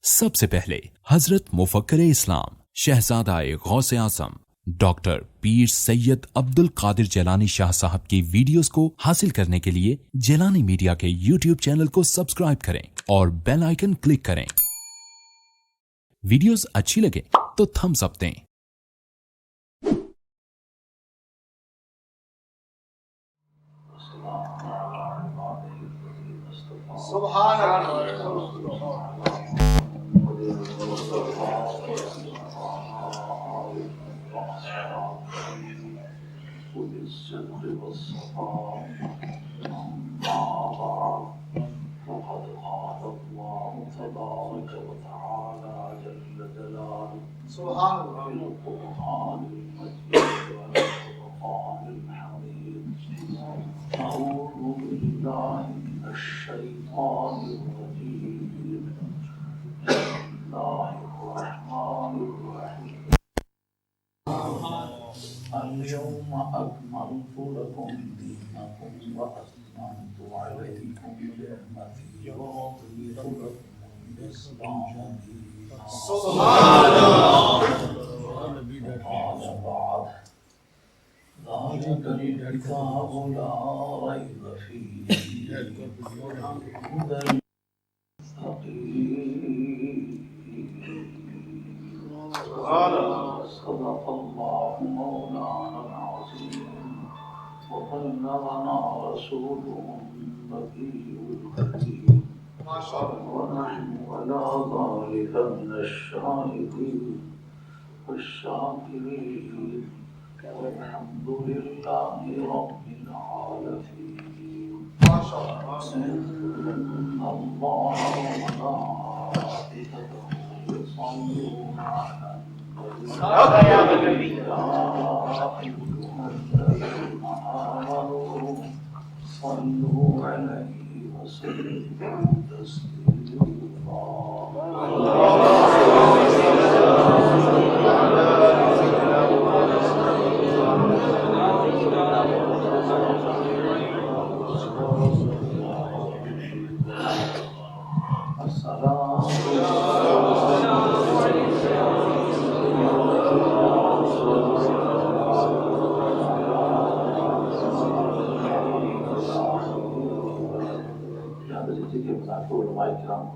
سب سے پہلے حضرت مفکر اسلام شہزادہ غوث اعظم ڈاکٹر پیر سید عبد القادر جیلانی شاہ صاحب کی ویڈیوز کو حاصل کرنے کے لیے جیلانی میڈیا کے یوٹیوب چینل کو سبسکرائب کریں اور بیل آئیکن کلک کریں۔ ویڈیوز اچھی لگے تو تھمز اپ دیں۔ سبحان اللہ۔ سبحان الشيطان الرجيم بسم الله الرحمن الرحيم اليوم أكملت لكم دينكم وأتممت عليكم نعمتي ورضيت لكم الإسلام دينا سبحان اللہ۔ قال بعد ذلك الكتاب لا ريب فيه هدى للمتقين صدق الله مولانا العظيم وبلغنا رسوله النبي الكريم ونحن على ذلك من الشاهدين والشاكرين والحمد لله رب العالمين إن الله وملائكته يصلون على النبي يا أيها الذين آمنوا صلوا عليه وسلموا تسليما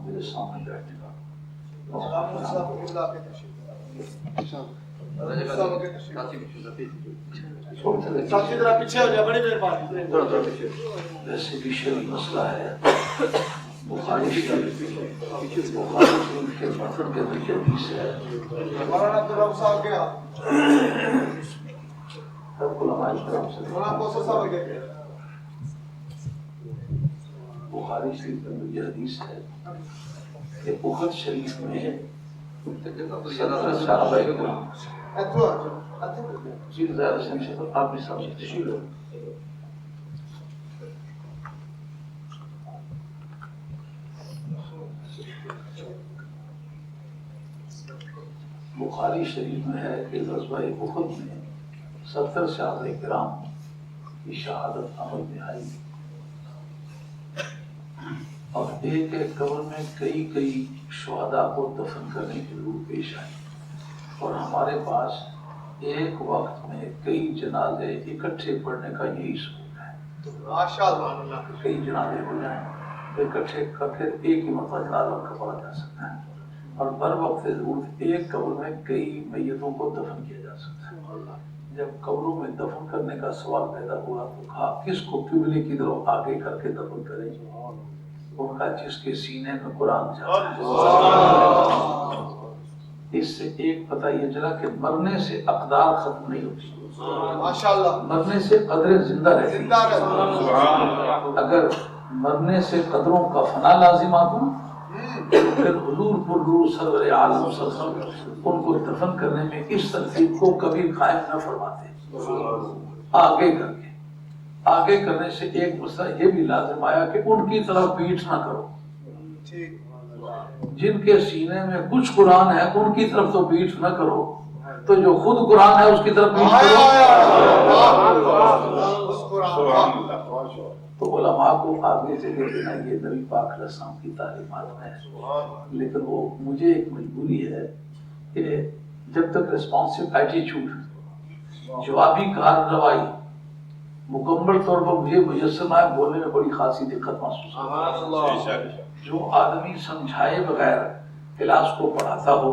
میرے سامنے بیٹھے گا ویسے بھی شریف مسئلہ ہے بخاری شریف کے مطلب کے اندر حدیث ہے بخاری شریف کے اندر یہ حدیث ہے کہ احد شریف میں آپ بھی سمجھ تشریح ہو بخاری شریف میں ہے کہ غزوہ احد میں 70 صحابہ کرام کی شہادت عمل میں آئی اور ایک ایک قبر میں کئی شہداء کو دفن کرنے کی ضرورت پیش آئی اور ہمارے پاس ایک وقت میں کئی جنازے اکٹھے پڑھنے کا یہی سبوت ہے۔ کئی جنازے ہو جائیں اکٹھے کر کے ایک ہی مرتبہ جنازہ کا پڑھا جا سکتا ہے اور بر وقت ضرورت ایک قبر میں کئی میتوں کو دفن کیا جا سکتا ہے۔ جب قبروں میں دفن کرنے کا سوال پیدا ہوا تو کہا کس کو قبلے کی طرف آگے کر کے دفن کریں؟ ان کا جس کے سینے میں قرآن جاتا ہے۔ اس سے ایک پتہ یہ چلا کہ مرنے سے اقدار ختم نہیں ہوتی، مرنے سے قدریں زندہ رہتی۔ اگر مرنے سے قدروں کا فنا لازمات ہوں پھر حضور پر نور سرور عالم صلی اللہ علیہ وسلم ان کو دفن کرنے میں اس ترتیب کو کبھی قائم نہ فرماتے، آگے کرنے سے ایک مسئلہ یہ بھی لازم آیا کہ ان کی طرف پیٹھ نہ کرو۔ جن کے سینے میں کچھ قرآن ہے ان کی طرف تو پیٹھ نہ کرو، تو جو خود قرآن ہے اس کی طرف پیٹھ کرو۔ تو علماء کو آگے جگہ دینا یہ نبی پاک علیہ السلام کی تعلیمات میں ہے، لیکن وہ مجھے ایک مجبوری ہے کہ جب تک ریسپانسو ایٹیچیوڈ، جوابی کارروائی مکمل طور پر مجھے میسر نہ بولنے میں بڑی خاصی دقت محسوس ہوتی ہے۔ جو آدمی سمجھائے بغیر کلاس کو پڑھاتا ہو،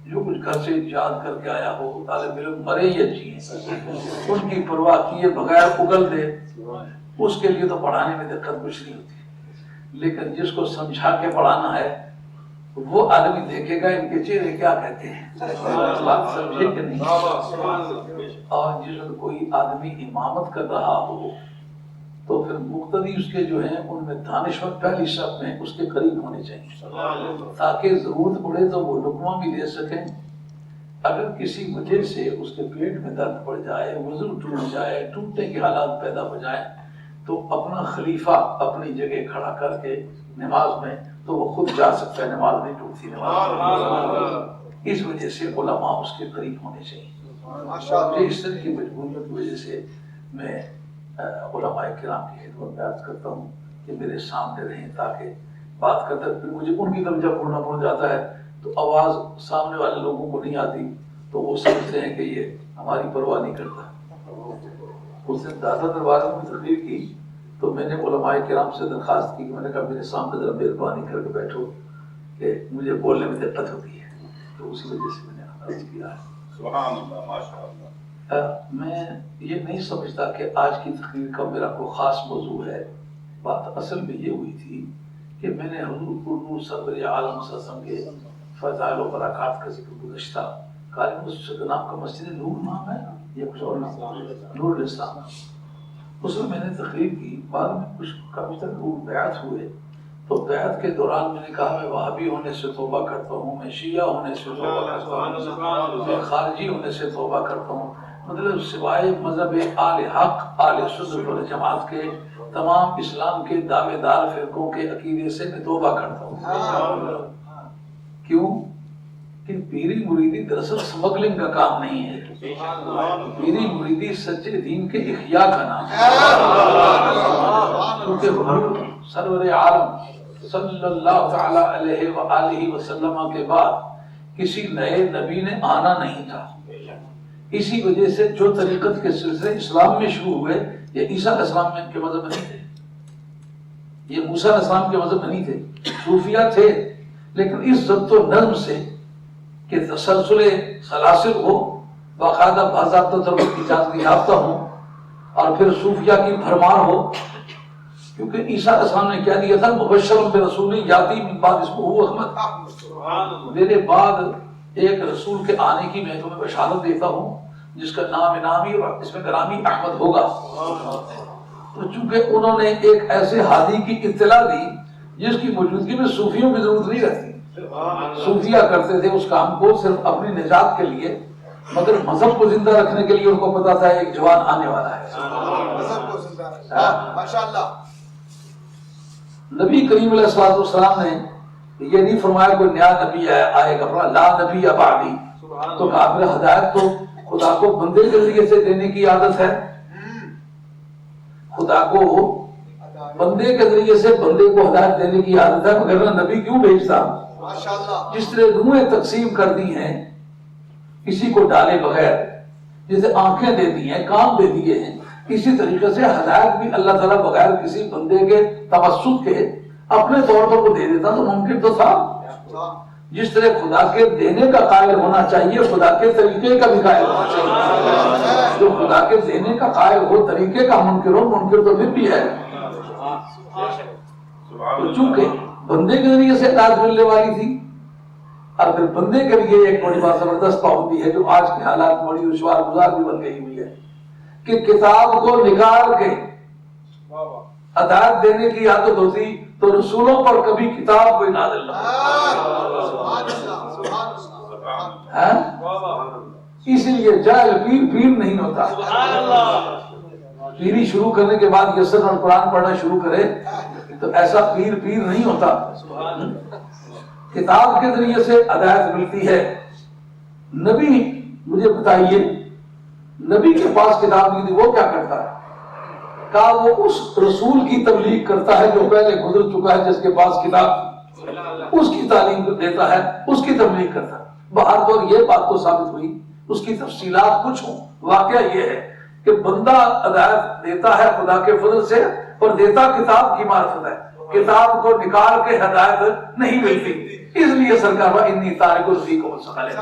جو کچھ گھر سے یاد کر کے آیا ہو، طالب علم مرے یا جیے، ان کی پرواہ کیے بغیر اگل دے، اس کے لیے تو پڑھانے میں دقت کچھ نہیں ہوتی، لیکن جس کو سمجھا کے پڑھانا ہے وہ آدمی دیکھے گا ان کے چہرے کیا کہتے ہیں، بات سمجھے کہ نہیں۔ اور جس وقت کوئی آدمی امامت کر رہا ہو تو پھر مقتدی اس کے جو ہیں ان میں دانشور پہلی صف میں اس کے قریب ہونے چاہیے، تاکہ ضرورت پڑے تو وہ لقمہ بھی دے سکیں۔ اگر کسی وجہ سے اس کے پیٹ میں درد پڑ جائے، وضو ٹوٹ جائے، ٹوٹنے کے حالات پیدا ہو جائیں، تو اپنا خلیفہ اپنی جگہ کھڑا کر کے نماز میں تو وہ خود جا سکتا ہے، نماز نہیں ٹوٹتی نماز۔ اس وجہ سے علماء اس کے قریب ہونے چاہیے۔ اس طرح کی مجبوریوں کی وجہ سے میں علماء کرام کی خدمت میں عرض کرتا ہوں کہ میرے سامنے رہیں، تاکہ بات کرتے پھر مجھے ان کی طرف جب پڑھنا پڑ جاتا ہے تو آواز سامنے والے لوگوں کو نہیں آتی، تو وہ سمجھتے ہیں کہ یہ ہماری پرواہ نہیں کرتا۔ اس نے داتا دربار میں تقریر کی تو میں نے علماء کرام سے درخواست کی کہ میں نے کہا میرے سامنے ذرا مہربانی کر کے بیٹھو کہ مجھے بولنے میں دقت ہوتی ہے، تو اسی وجہ سے میں نے عرض کیا ہے۔ سبحان اللہ، ماشاء اللہ۔ میں یہ نہیں سمجھتا کہ آج کی تقریر کا میرا کوئی خاص موضوع ہے، بات اصل میں یہ ہوئی تھی کہ میں نے حضور سرور عالم صلی اللہ علیہ وسلم کے فضائل و برکات کا ذکر گزشتہ قالب مسجد نام کا مسجد نور نام ہے یا کچھ اور نام، نور الاسلام، اس میں نے تقریر کی۔ بعد میں کچھ کبھی تک لوگ بیعت ہوئے تو بیعت کے دوران میں نے کہا میں وہابی ہونے سے توبہ کرتا ہوں، میں شیعہ ہونے سے توبہ کرتا ہوں، میں خارجی ہونے سے توبہ کرتا ہوں، مطلب سوائے مذہب آل حق آل سنت والجماعت کے تمام اسلام کے دعوے دار فرقوں کے عقیدے سے میں توبہ کرتا ہوں۔ کیوں کہ پیری مریدی دراصل سمگلنگ کا کام نہیں ہے، پیری مریدی سچے دین کے احیاء کا نام ہے۔ کیونکہ حضور سرور عالم صلی اللہ تعالی علیہ وآلہ وسلم کے بعد کسی نئے نبی نے آنا نہیں تھا، اسی وجہ سے جو طریقت کے سلسلے اسلام میں شروع ہوئے یہ عیسیٰ علیہ السلام میں ان کے مذہب میں نہیں تھے، یہ موسیٰ علیہ السلام کے مذہب میں نہیں تھے، صوفیہ تھے، لیکن اس ضبط و نظم سے کہ تسلسل سلاسل ہو، باقاعدہ باضابطہ تربیت کی اجازت یافتہ ہوں، اور پھر صوفیہ کی بھرمار ہو، کیونکہ عیسیٰ علیہ السلام نے کیا دیا تھا، مبشر برسول یاتی من بعد اسمہ احمد، میرے بعد ایک رسول کے آنے کی میں تمہیں بشارت دیتا ہوں جس کا نام نامی اور اس میں گرامی احمد ہوگا۔ تو چونکہ انہوں نے ایک ایسے ہادی کی اطلاع دی جس کی موجودگی میں صوفیوں کی ضرورت نہیں رہتی، صوفیہ کرتے تھے اس کام کو صرف اپنی نجات کے لیے، مگر مذہب کو زندہ رکھنے کے لیے ان کو پتا تھا ایک جوان آنے والا ہے۔ مذہب کو زندہ رکھنا، ماشاءاللہ۔ نبی کریم علیہ الصلوۃ والسلام نے یہ نہیں فرمایا کوئی نیا نبی آئے گا، لا نبی بعدی، تو کافر ہدایت تو خدا کو بندے کے ذریعے سے دینے کی عادت ہے، خدا کو بندے کے ذریعے سے بندے کو ہدایت دینے کی عادت ہے، مگر نبی کیوں بھیجتا؟ جس طرح روحیں تقسیم کر دی ہیں کسی کو ڈالے بغیر، جیسے آنکھیں دے دی ہیں، کان دے دیے ہیں، اسی طریقے سے ہدایت بھی اللہ تعالیٰ بغیر کسی بندے کے توسط کے اپنے طور پر وہ دے دیتا تو ممکن تو تھا۔ جس طرح خدا کے دینے کا قائل ہونا چاہیے، خدا کے طریقے کا بھی قائل ہونا چاہیے۔ جو خدا کے دینے کا قائل ہو، طریقے کا منکر ہو، منکر تو پھر بھی ہے۔ تو چونکہ بندے کے ذریعے سے ہدایت ملنے والی تھی، اور پھر بندے کے لیے ایک بڑی بات زبردست پابندی ہے جو آج کے حالات میں بڑی دشوار گزار بھی بن گئی ہوئی ہے کہ کتاب کو نکال کے ہدایت دینے کی عادت ہوتی تو رسولوں پر کبھی کتاب کوئی نازل نہ ہوتی۔ اسی لیے جاہل پیر پیر نہیں ہوتا۔ پیری شروع کرنے کے بعد یسر اور قرآن پڑھنا شروع کرے تو ایسا پیر پیر نہیں ہوتا۔ کتاب کے ذریعے سے ہدایت ملتی ہے۔ نبی مجھے بتائیے، نبی کے پاس کتاب نہیں تھی، وہ کیا کرتا ہے؟ کہا وہ اس رسول کی تبلیغ کرتا ہے جو پہلے گزر چکا ہے، جس کے پاس کتاب، اس کی تعلیم دیتا ہے، اس کی تبلیغ کرتا ہے۔ بہر طور یہ بات تو ثابت ہوئی، اس کی تفصیلات کچھ ہوں، واقعہ یہ ہے کہ بندہ ہدایت دیتا ہے خدا کے فضل سے، اور دیتا کتاب کی معرفت ہے، کتاب کو نکال کے ہدایت نہیں ملتی، اس لیے سرکار انی تارک فیکم الثقلین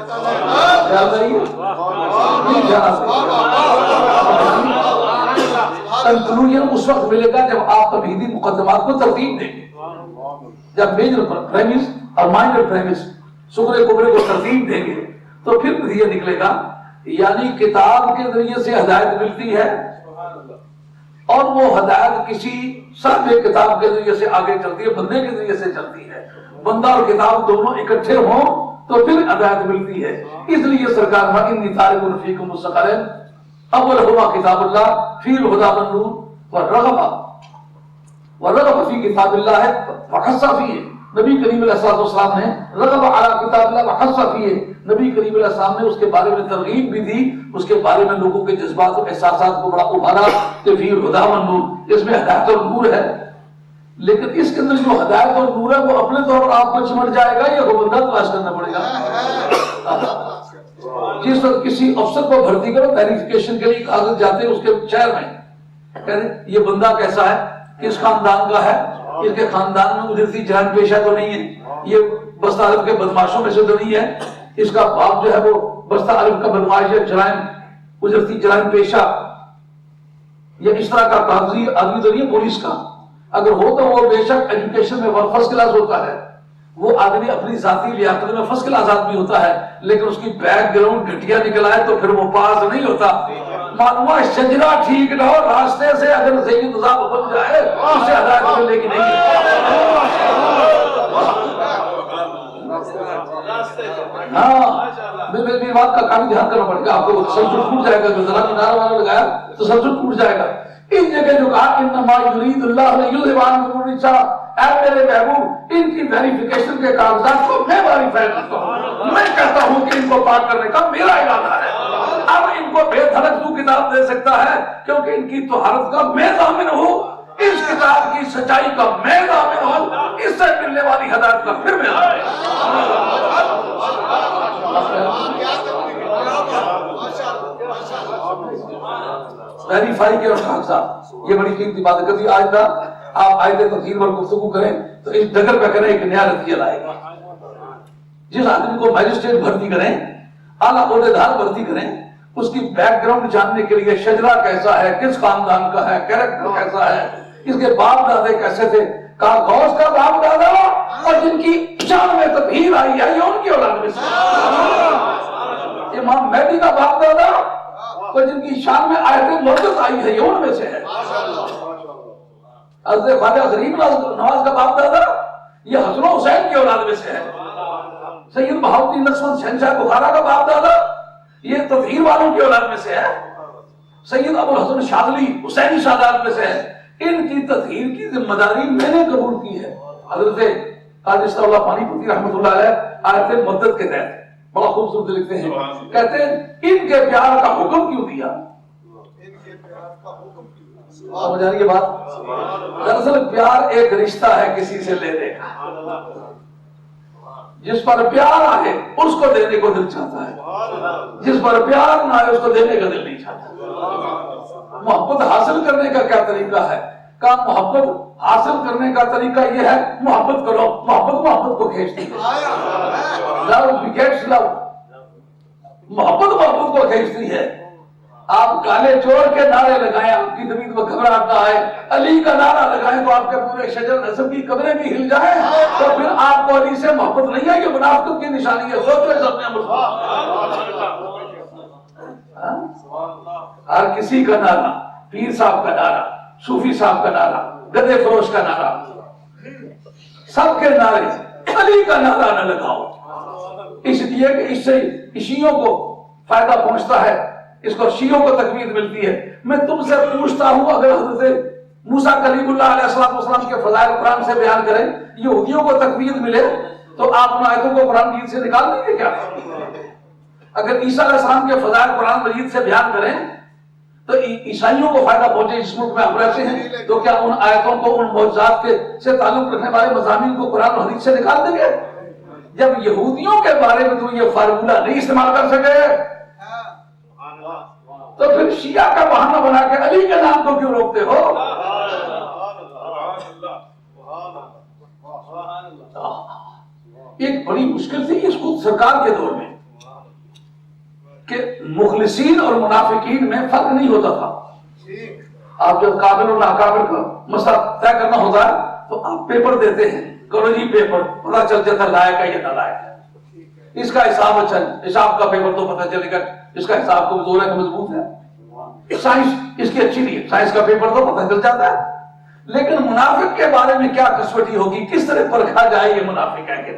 کنکلوژن اس وقت ملے گا جب آپ تمہیدی مقدمات کو ترتیب دیں گے، جب میجر پریمس اور مائنر پریمس صغرے کبرے کو ترتیب دیں گے تو پھر یہ نکلے گا، یعنی کتاب کے ذریعے سے ہدایت ملتی ہے، اور وہ ہدایت کسی صاحب کتاب کے ذریعے سے آگے چلتی ہے، بندے کے ذریعے سے چلتی ہے، بندہ اور کتاب دونوں اکٹھے ہوں تو پھر ہدایت ملتی ہے۔ اس لیے سرکار انی تارک فیکم الثقلین اولہما کتاب اللہ فی الہدی والنور والرغب فی کتاب اللہ وحث فیہ، نبی کریم علیہ السلام نے رغب علی کتاب اللہ وحث فیہ، نبی کریم علیہ السلام نے اس کے بارے میں ترغیب بھی دی، اس کے بارے میں لوگوں کے جذبات و احساسات کو بڑا ابھارا کہ فی الہدی والنور، اس میں ہدایت اور نور ہے۔ لیکن اس کے اندر جو ہدایت اور نور ہے وہ اپنے طور پر آپ کو چمٹ جائے گا یا وہ بندہ تلاش کرنا پڑے گا؟ جس وقت کسی افسر کو بھرتی کرو ویریفیکیشن کے لیے کاغذ جاتے ہیں اس کے شہر میں، کہتے ہیں یہ بندہ کیسا ہے، کس خاندان کا ہے، اس کے خاندان میں اجرتی جرائم پیشہ تو نہیں ہے، یہ بستہ الف کے بدماشوں میں سے تو نہیں ہے، اس کا باپ جو ہے وہ بستہ الف کا بدماش ہے، جرائم اجرتی جرائم پیشہ، یا اس طرح کا کاغذی آدمی تو نہیں ہے پولیس کا۔ اگر ہو تو وہ بے شک ایجوکیشن میں فرسٹ کلاس ہوتا ہے، وہ آدمی اپنی ذاتی لیاقت میں فرسٹ کلاس آدمی ہوتا ہے، لیکن اس کی بیک گراؤنڈ گھٹیا نکل آئے تو پھر وہ پاس نہیں ہوتا۔ معلومہ شجرہ ٹھیک نہ ہو، راستے سے اگر سید صاحب بن جائے اسے ہدایت ملے گی نہیں۔ ہاں میری بات کا کافی دھیان کرنا پڑے گا آپ کو، تسلسل ٹوٹ جائے گا، جو ذرا کنارہ والا لگایا تسلسل ٹوٹ جائے گا۔ اس جگہ جو کہا انما یرید اللہ لیذھب عنکم الرجس، اے میرے محبوب ان کی ویریفیکیشن کے کاغذات کو میں ویریفائی کرتا ہوں، میں کہتا ہوں کہ ان کو پاک کرنے کا میرا ارادہ ہے۔ اب ان کو بے دھڑک تو کتاب دے سکتا ہے کیونکہ ان کی طہارت کا میں ضامن ہوں، اس کتاب کی سچائی کا میں ضامن ہوں، اس سے ملنے والی ہدایت کا پھر میں ضامن ویریفائی کے اور کاغذات، یہ بڑی قیمتی بات ہے۔ کبھی آج کا آپ آیت تفسیر پر گفتگو کریں تو اس ڈگر پہ کریں ایک نیا نتیجہ لائے گا۔ جس آدمی کو میجسٹریٹ بھرتی کریں، اعلیٰ عہدیدار بھرتی کریں، اس کی بیک گراؤنڈ جاننے کے لیے شجرہ کیسا ہے، کس خاندان کا ہے، کیریکٹر کیسا ہے، اس کے باپ دادے کیسے تھے، کہا غوث کا باپ دادا اور جن کی شان میں تطہیر آئی ہے یہ ان کی اولاد میں سے، امام مہدی کا باپ دادا اور جن کی شان میں آیت مقدس آئی ہے یہ ان میں سے ہے، حضرت خواجہ غریب نواز کا باپ دادا یہ حسن و حسین کی اولاد میں سے ہے، سید بہاؤالدین نقشبند شہنشاہ بخارا کا باپ دادا یہ تطہیر والوں کی اولاد میں سے ہے، سید ابو الحسن شاذلی حسینی سادات میں سے ہے۔ ان کی تطہیر کی ذمہ داری میں نے قبول کی ہے۔ حضرت قاضی اسحاق اللہ پانی پتی رحمۃ اللہ علیہ آیت مدت کے تحت بڑا خوبصورت لکھتے ہیں، کہتے ہیں ان کے پیار کا حکم کیوں دیا؟ سمجھ آ رہی ہے بات؟ دراصل پیار ایک رشتہ ہے کسی سے لینے کا، جس پر پیار آئے اس کو دینے کو دل چاہتا ہے، جس پر پیار نہ آئے اس کو دینے کا دل نہیں چاہتا۔ محبت حاصل کرنے کا کیا طریقہ ہے؟ کہ محبت حاصل کرنے کا طریقہ یہ ہے محبت کرو، محبت کو کھینچتی ہے، لو begets love، محبت کو کھینچتی ہے۔ آپ کالے چور کے نعرے لگائیں آپ کی طبیعت میں گھبراہٹ نہ آئے، علی کا نعرہ لگائیں تو آپ کے پورے شجر نسب کی قبریں بھی ہل جائیں، تو پھر آپ کو علی سے محبت نہیں ہے، یہ منافقت کی نشانی ہے۔ سوچو اس اپنے ہر کسی کا نعرہ، پیر صاحب کا نعرہ، صوفی صاحب کا نعرہ، گدے فروش کا نعرہ، سب کے نعرے، علی کا نعرہ نہ لگاؤ، اس لیے کہ اس سے شیعوں کو فائدہ پہنچتا ہے، اس کو شیعوں کو تقویت ملتی ہے۔ میں تم سے پوچھتا ہوں اگر حضرت موسیٰ کلیم اللہ علیہ السلام کے فضائل قرآن سے بیان کریں، یہودیوں کو تقویت ملے تو آپ ان آیتوں کو قرآن مجید سے نکال دیں گے کیا؟ اگر عیسیٰ علیہ السلام کے فضائل قرآن مجید سے بیان کریں تو عیسائیوں کو فائدہ پہنچے جس ملک میں ہم رہتے ہیں، تو کیا ان آیتوں کو، ان معجزات کے سے تعلق رکھنے والے مضامین کو قرآن و حدیث سے نکال دیں گے؟ جب یہودیوں کے بارے میں تم یہ فارمولہ نہیں استعمال کر سکے تو پھر شیعہ کا بہانہ بنا کے علی کے نام کو کیوں روکتے ہو؟ ایک بڑی مشکل تھی اس کو سرکار کے دور میں کہ مخلصین اور منافقین میں فرق نہیں ہوتا تھا. آپ جب قابل اور ناقابل کا مسئلہ طے کرنا ہوتا ہے تو آپ پیپر دیتے ہیں، کرو جی پیپر، پتہ چل جاتا لائق ہے یا نالائق ہے. اس کا حساب اچھا ہے، حساب کا پیپر تو پتہ چلے گا اس کا حساب کمزور ہے کہ مضبوط ہے. سائنس اس کی اچھی نہیں ہے، سائنس کا پیپر تو پتہ چل جاتا ہے. لیکن منافق کے بارے میں کیا کسوٹی ہوگی، کس طرح پرکھا جائے یہ منافق ہے کہ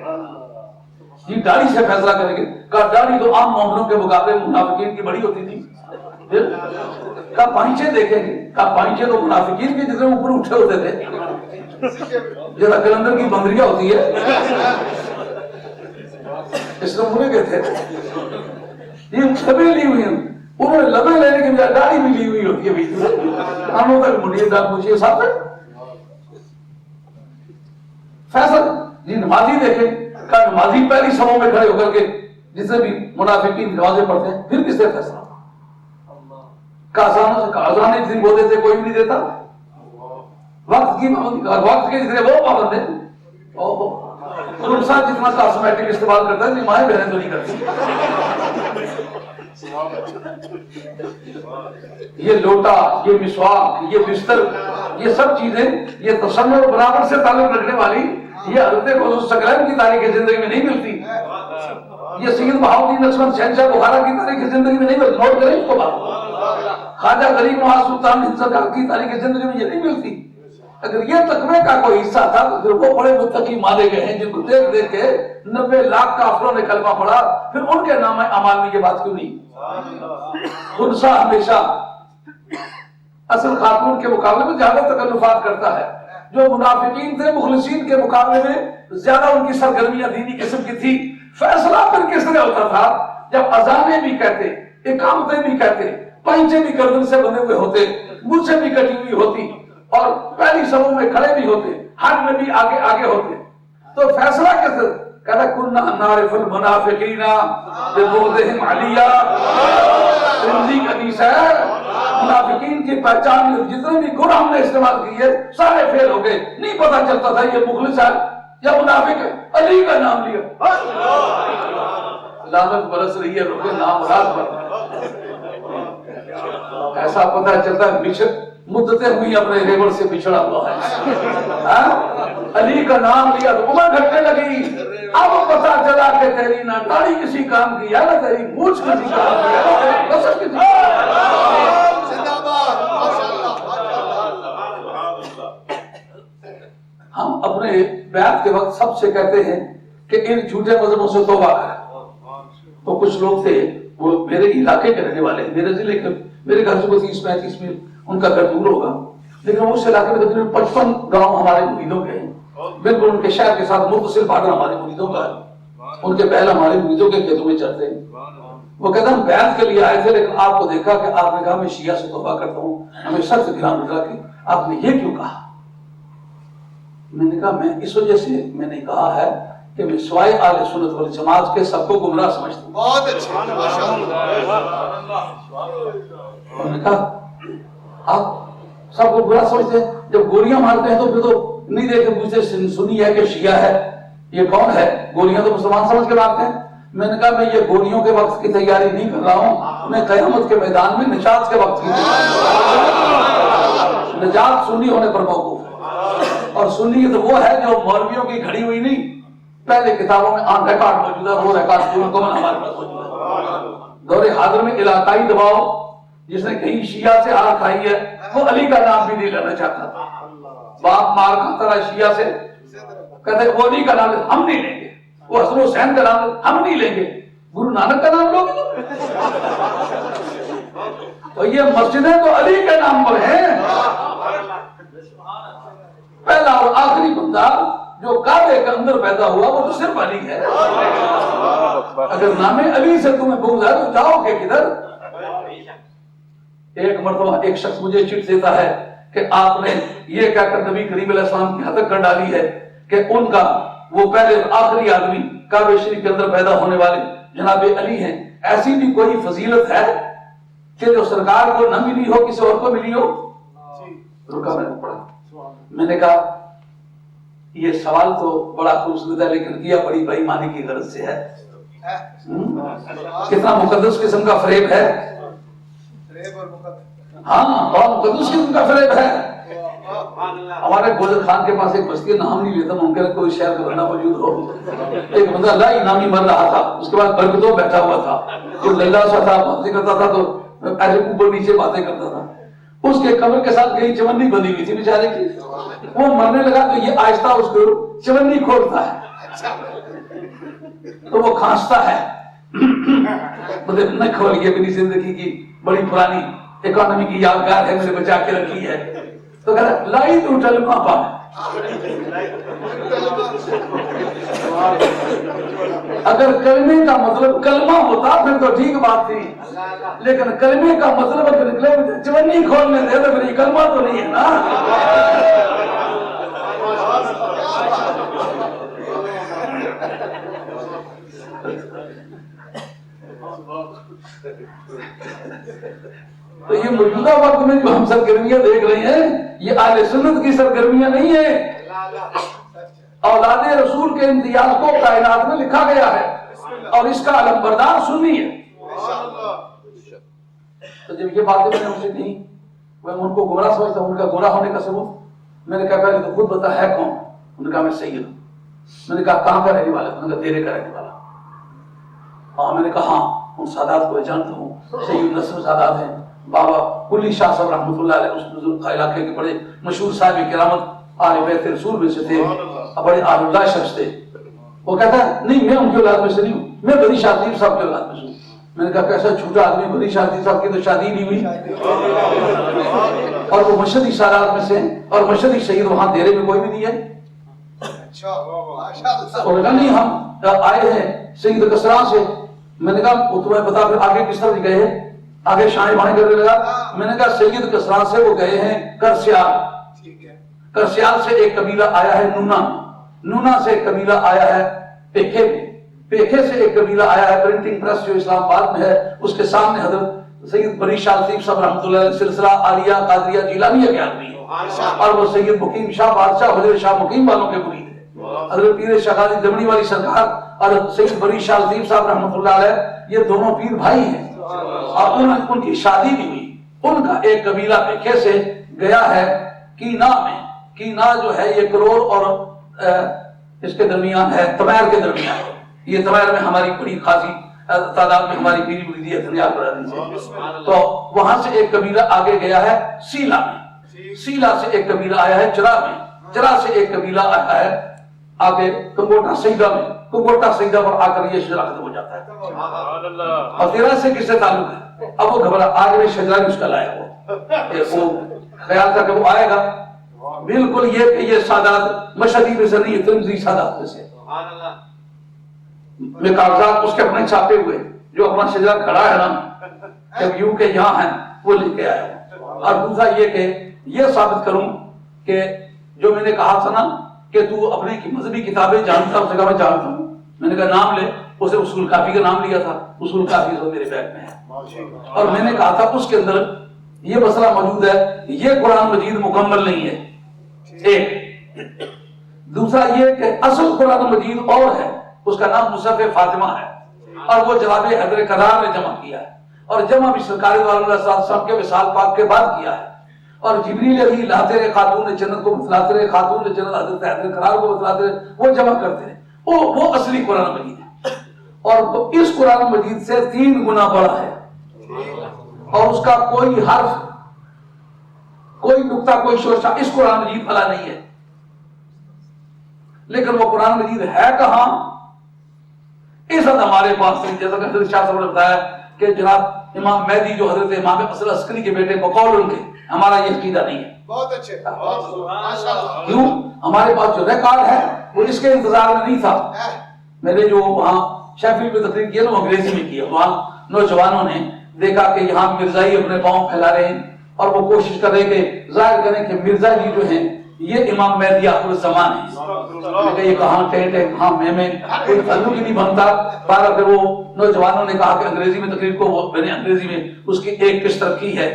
جی داڑھی سے فیصلہ کریں گے؟ کہا داڑھی تو عام مومنوں کے مقابلے منافقین کی بڑی ہوتی تھی. کہا پائنچے دیکھیں گے؟ کہا پائنچے تو منافقین کے جتنے اوپر اٹھے ہوتے تھے، جیسا کلندر کی بندریاں ہوتی ہے اس نمونے کے تھے. یہ لبیں لی ہوئی ہیں، انہوں نے لبیں لینے کے بجائے داڑھی بھی لی ہوئی ہوتی ہے بیچ میں، کانوں تک منڈی ڈال پوچھیے صاحب فیصل جی نمازی دیکھیں. کہا نمازی پہلی صفوں میں کھڑے ہو کر کے جسے بھی منافقین نمازیں پڑھتے ہیں، پھر کس سے فیصلہ؟ کہا آسانوں سے، کہا آسانے جتنی وہ دیتے کوئی بھی نہیں دیتا. وقت کی پابندی، وقت کے جتنے وہ پابند ہیں. انسان جتنا کاسمیٹک استعمال کرتا ہے مائیں بہنیں تو نہیں کرتی. یہ لوٹا، یہ مسواک، یہ بستر، یہ سب چیزیں یہ تصنع اور برابر سے تعلق رکھنے والی یہ حضرت حضور ثقلین کی تاریخ زندگی میں نہیں ملتی. یہ سید بہاؤالدین نقشبند شہنشاہ بخارا کی تاریخ زندگی میں نہیں ملتی. نوٹ کریں اس کو بات. خواجہ غریب نواز سلطان ہند سرکار کی تاریخ زندگی میں یہ نہیں ملتی. اگر یہ تقوی کا کوئی حصہ تھا تو پھر وہ بڑے متقی مانے گئے ہیں جن کو دیکھ دیکھ کے 90 لاکھ کافروں نے کلمہ پڑھا، پھر ان کے نام اعمال میں یہ بات کیوں نہیں؟ خنسا ہمیشہ اصل خاتون کے مقابلے میں زیادہ تکلفات کرتا ہے. جو منافقین تھے مخلصین کے مقابلے میں زیادہ ان کی سرگرمیاں دینی قسم کی تھی. فیصلہ پھر کس طرح ہوتا تھا جب اذانیں بھی کہتے، اقامتیں بھی کہتے، پنچے بھی گردن سے بنے ہوئے ہوتے، مجھ بھی کٹی ہوئی ہوتی اور پہلی صفوں میں کھڑے بھی ہوتے، حج میں بھی آگے آگے ہوتے. تو فیصلہ کس طرح کہتا کننا نعرف المنافقین ببغضہم علیہ. ترمذی کی حدیث ہے منافقین کی پہچان جتنے بھی گناہ ہم نے استعمال کیے سارے فیل ہو گئے. نہیں پتا چلتا تھا یہ مخلص ہے یا منافق ہے. علی کا نام لیا لعنت برس رہی ہے رکے نام مراد پر. ایسا پتا چلتا ہے مدتیں ہوئی اپنے ریور سے بچھڑا ہوا ہے. علی کا نام لیا تو عمر گھٹنے لگی. اب پتا چلا کہ تیری نہ داڑھی کسی کام کی ہے، نہ تیری مونچھ کسی کام کی ہے، نہ تیری بسر کسی ہم اپنے بیعت کے وقت سب سے کہتے ہیں کہ ان جھوٹے مذہبوں سے توبہ کریں. تو کچھ لوگ تھے وہ میرے علاقے کے رہنے والے، میرے ضلع کے، میرے گھر سے کوئی 30-35 میل ان کا گھر دور ہوگا، لیکن اس علاقے میں تقریباً 55 گاؤں ہمارے مریدوں کے ہیں. بالکل ان کے شہر کے ساتھ متصل بارڈر ہمارے مریدوں کا ہے. ان کے بیل ہمارے مریدوں کے کھیتوں میں چڑھتے ہیں. وہ کہتے ہیں ہم بیعت کے لیے آئے تھے لیکن آپ کو دیکھا کہ آپ نے کہا میں شیعہ سے توبہ کرتا ہوں، ہمیں سخت گرام لگا کہ آپ نے یہ کیوں کہا؟ میں نے کہا میں اس وجہ سے میں نے کہا ہے کہ میں سوائے اہل سنت والجماعت کے سب کو گمراہ سمجھتا ہوں. بہت اچھا، میں نے کہا آپ سب کو برا سمجھتے ہیں، جب گولیاں مارتے ہیں تو پھر تو نہیں دیکھ کے پوچھتے سنی ہے کہ شیعہ ہے، یہ کون ہے؟ گولیاں تو مسلمان سمجھ کے مارتے ہیں. میں نے کہا میں یہ گولیوں کے وقت کی تیاری نہیں کر رہا ہوں، میں قیامت کے میدان میں نجات کے وقت کی تیاری. نجات سنی ہونے پر موقوف ہے، اور سنی تو وہ ہے جو مولویوں کی گھڑی ہوئی نہیں، پہلے کتابوں میں آن ریکارڈ موجود ہے، وہ ریکارڈ ہمارے پاس موجود ہے. دور حاضر میں علاقائی دباؤ، جس نے کہیں شیعہ سے ہار کھائی ہے وہ علی کا نام بھی نہیں لینا چاہتا تھا. باپ مار کھاتا رہا شیعہ سے، کہتے وہ علی کا نام ہم نہیں لیں گے، وہ حسن حسین کا نام ہم نہیں لیں گے، گرو نانک کا نام لوگے تو یہ مسجدیں تو علی کے نام پر ہیں. پہلا اور آخری بندہ جو کعبے کے اندر پیدا ہوا وہ تو صرف علی ہے. اگر نام علی سے تمہیں بغض ہے تو جاؤ گے کدھر؟ ایک مرتبہ ایک شخص مجھے چٹ دیتا ہے کہ آپ نے یہ کہہ کر نبی کریم علیہ السلام کی حدق کر ڈالی ہے کہ ان کا وہ پہلے آخری آدمی کعبہ شریف کے اندر پیدا ہونے والے جناب علی ہیں. ایسی بھی کوئی فضیلت ہے کہ جو سرکار کو نہ ملی ہو کسی اور کو ملی ہو؟ رکا میں نے پڑھا. میں نے کہا یہ سوال تو بڑا خوبصورت ہے لیکن کیا بڑی بے ایمانی کی غرض سے ہے. کتنا مقدس قسم کا فریب ہے. ہاں اور مقدس قسم کا فریب ہے. ہمارے گوجر خان کے پاس ایک بستی نام نہیں لیتا ممکن ہے کوئی شہر کا بندہ موجود ہو. ایک بندہ اللہ انعامی بن رہا تھا اس کے بعد برکتوں بیٹھا ہوا تھا جو للہ سا تھا باتیں کرتا تھا تو ایسے اوپر نیچے باتیں کرتا تھا. اس کے قبر کے ساتھ کہیں چمنی بندی ہوئی تھی بیچارے کی. وہ مرنے لگا تو یہ آہستہ اس کو چمنی کھولتا ہے تو وہ کھانستا ہے. مطلب نہ کھول کے اپنی زندگی کی بڑی پرانی اکانومی کی یادگار ہے میں نے بچا کے رکھی ہے. تو کہتا ہے لائی تو کلمہ پا. اگر کلمے کا مطلب کلمہ ہوتا پھر تو ٹھیک بات تھی لیکن کلمے کا مطلب اگر نکلے مجھے چمنی کھولنے دے تو پھر یہ کلمہ تو نہیں ہے نا. تو یہ موجودہ وقت میں جو ہم سرگرمیاں دیکھ رہے ہیں یہ اہل سنت کی سرگرمیاں نہیں ہیں. اولاد رسول کے امتیاز کو کائنات میں لکھا گیا ہے اور اس کا علم بردار سنی ہے. تو جب یہ باتیں میں نے ان سے کہیں میں ان کو گمراہ سمجھتا ہوں. ان کا گمراہ ہونے کا ثبوت میں نے کہا پہلے تو خود بتا ہے کون. انہوں نے کہا میں سید ہوں. میں نے کہا کہاں کا رہنے والا. انہوں نے کہا تیرے کا رہنے والا. ہاں میں نے کہا ہاں ان سادات کو جانتا ہوں. سید نصر سادات ہیں. بابا کلی شاہ صاحب رحمۃ اللہ علیہ اس بزرگ کا علاقے کے بڑے مشہور صاحب کرامت آل بیت رسول میں سے تھے. بڑے آل اللہ شخص تھے. وہ کہتا ہے نہیں میں ان کی اولاد میں سے نہیں ہوں میں بری شاہ لطیف صاحب کی اولاد میں سے ہوں. میں نے کہا کیسا جھوٹا آدمی. بری شاہ لطیف صاحب کی تو شادی نہیں ہوئی اور وہ مشہدی سادات میں سے اور مشہدی شہید وہاں دیرے میں کوئی بھی نہیں ہے. اور کہا نہیں ہم آئے ہیں سید کسرا سے. میں نے کہا وہ تمہیں بتا پھر آگے کس طرح گئے ہیں. آگے شائیں بائیں کرنے لگا. میں نے کہا سید کسرا سے وہ گئے ہیں کرسیال. کرسیال سے ایک قبیلہ آیا ہے نونا. نونا سے ایک قبیلہ آیا ہے پیکھے میں. پیکھے سے ایک قبیلہ آیا ہے پرنٹنگ پریس جو اسلام آباد میں ہے اس کے سامنے حضرت سید بری شاہ لطیف صاحب رحمۃ اللہ علیہ سلسلہ عالیہ قادریہ جیلانیہ کے آدمی ہے اور وہ سید مقیم شاہ بادشاہ حضرت شاہ مقیم والوں کے مرید ہے. حضرت پیر شاہ غازی دمنی والی سرکار اور سید بری شاہ لطیف صاحب رحمۃ اللہ علیہ یہ دونوں پیر بھائی ہیں اور ان کی شادی بھی ہوئی. ان کا ایک قبیلہ پیکھے سے گیا ہے کینا میں. کینا جو ہے یہ کروڑ اور اس کے درمیان ہے تمیر کے درمیان. یہ تمیر میں ہماری بڑی خاصی تعداد میں ہماری پیری مریدی ہے دنیا برادری سے. تو وہاں سے ایک قبیلہ آگے گیا ہے سیلا میں. سیلا سے ایک قبیلہ آیا ہے چرا میں. چرا سے ایک قبیلہ آیا ہے آگے کنگوٹا سیدہ میں. کنگوٹا سیدہ پر آ کر یہ شجرا ختم ہو جاتا ہے. اور تیرا سے کس سے تعلق ہے. اب وہ گھبرا آگے میں شجرا بھی اس کا لایا وہ خیال تھا کہ وہ آئے گا. بالکل یہ کہ یہ سادات مشہدی میں سے نہیں ترمذی سادات میں سے. میں کاغذات اس کے اپنے چھاپے ہوئے جو اپنا شجرا کھڑا ہے نا جب یوں کہ یہاں ہے وہ لکھ کے آیا ہوں. اور دوسرا یہ کہ یہ ثابت کروں کہ جو میں نے کہا تھا نا کہ تو اپنے کی مذہبی کتابیں جانتا. اس نے کہا میں جانتا ہوں. میں نے کہا نام لے. اسے اصول کافی کا نام لیا تھا. اصول کافی تو میرے بیگ میں ہے اور میں نے کہا تھا اس کے اندر یہ مسئلہ موجود ہے یہ قرآن مجید مکمل نہیں ہے. ایک دوسرا یہ کہ اصل قرآن مجید اور ہے اس کا نام مصحف فاطمہ ہے اور وہ جناب حیدر کرار نے جمع کیا ہے اور جمع بھی سرکار دو علیہ السلام کے وصال پاک کے بعد کیا ہے. اور جبریل علیہ لاتے رہے خاتون جنت کو بتلاتے رہے خاتون جنت حضرت حیدر کرار کو بتلاتے رہے وہ جمع کرتے رہے. وہ اصلی قرآن مجید ہے اور اس قرآن مجید سے 3 گنا بڑا ہے اور اس کا کوئی حرف کوئی نقطہ کوئی شورشا اس قرآن مجید والا نہیں ہے. لیکن وہ قرآن مجید ہے کہاں. اس وقت ہمارے پاس جیسا کہ حضرت شاہ صاحب نے بتایا کہ جناب امام مہدی جو حضرت امام اصل عسکری کے بیٹے بقول ان کے ہمارا یہ عقیدہ نہیں ہے. بہت اچھے ماشاءاللہ. کیوں ہمارے پاس جو ریکارڈ ہے وہ اس کے انتظار میں نہیں تھا. میں نے جو وہاں شیفیلڈ میں تقریر کیا نا وہ انگریزی میں کیا. وہاں نوجوانوں نے دیکھا کہ یہاں مرزائی اپنے پاؤں پھیلا رہے ہیں اور وہ کوشش کر رہے کہ ظاہر کریں کہ مرزا جی جو ہیں یہ امام مہدی آخر الزمان ہے. یہ کہاں ٹینٹ ہے کہاں میں کوئی تعلق ہی نہیں بنتا. بارہ پھر وہ نوجوانوں نے کہا کہ انگریزی میں تقریر کو میں نے انگریزی میں اس کی ایک قسط رکھی ہے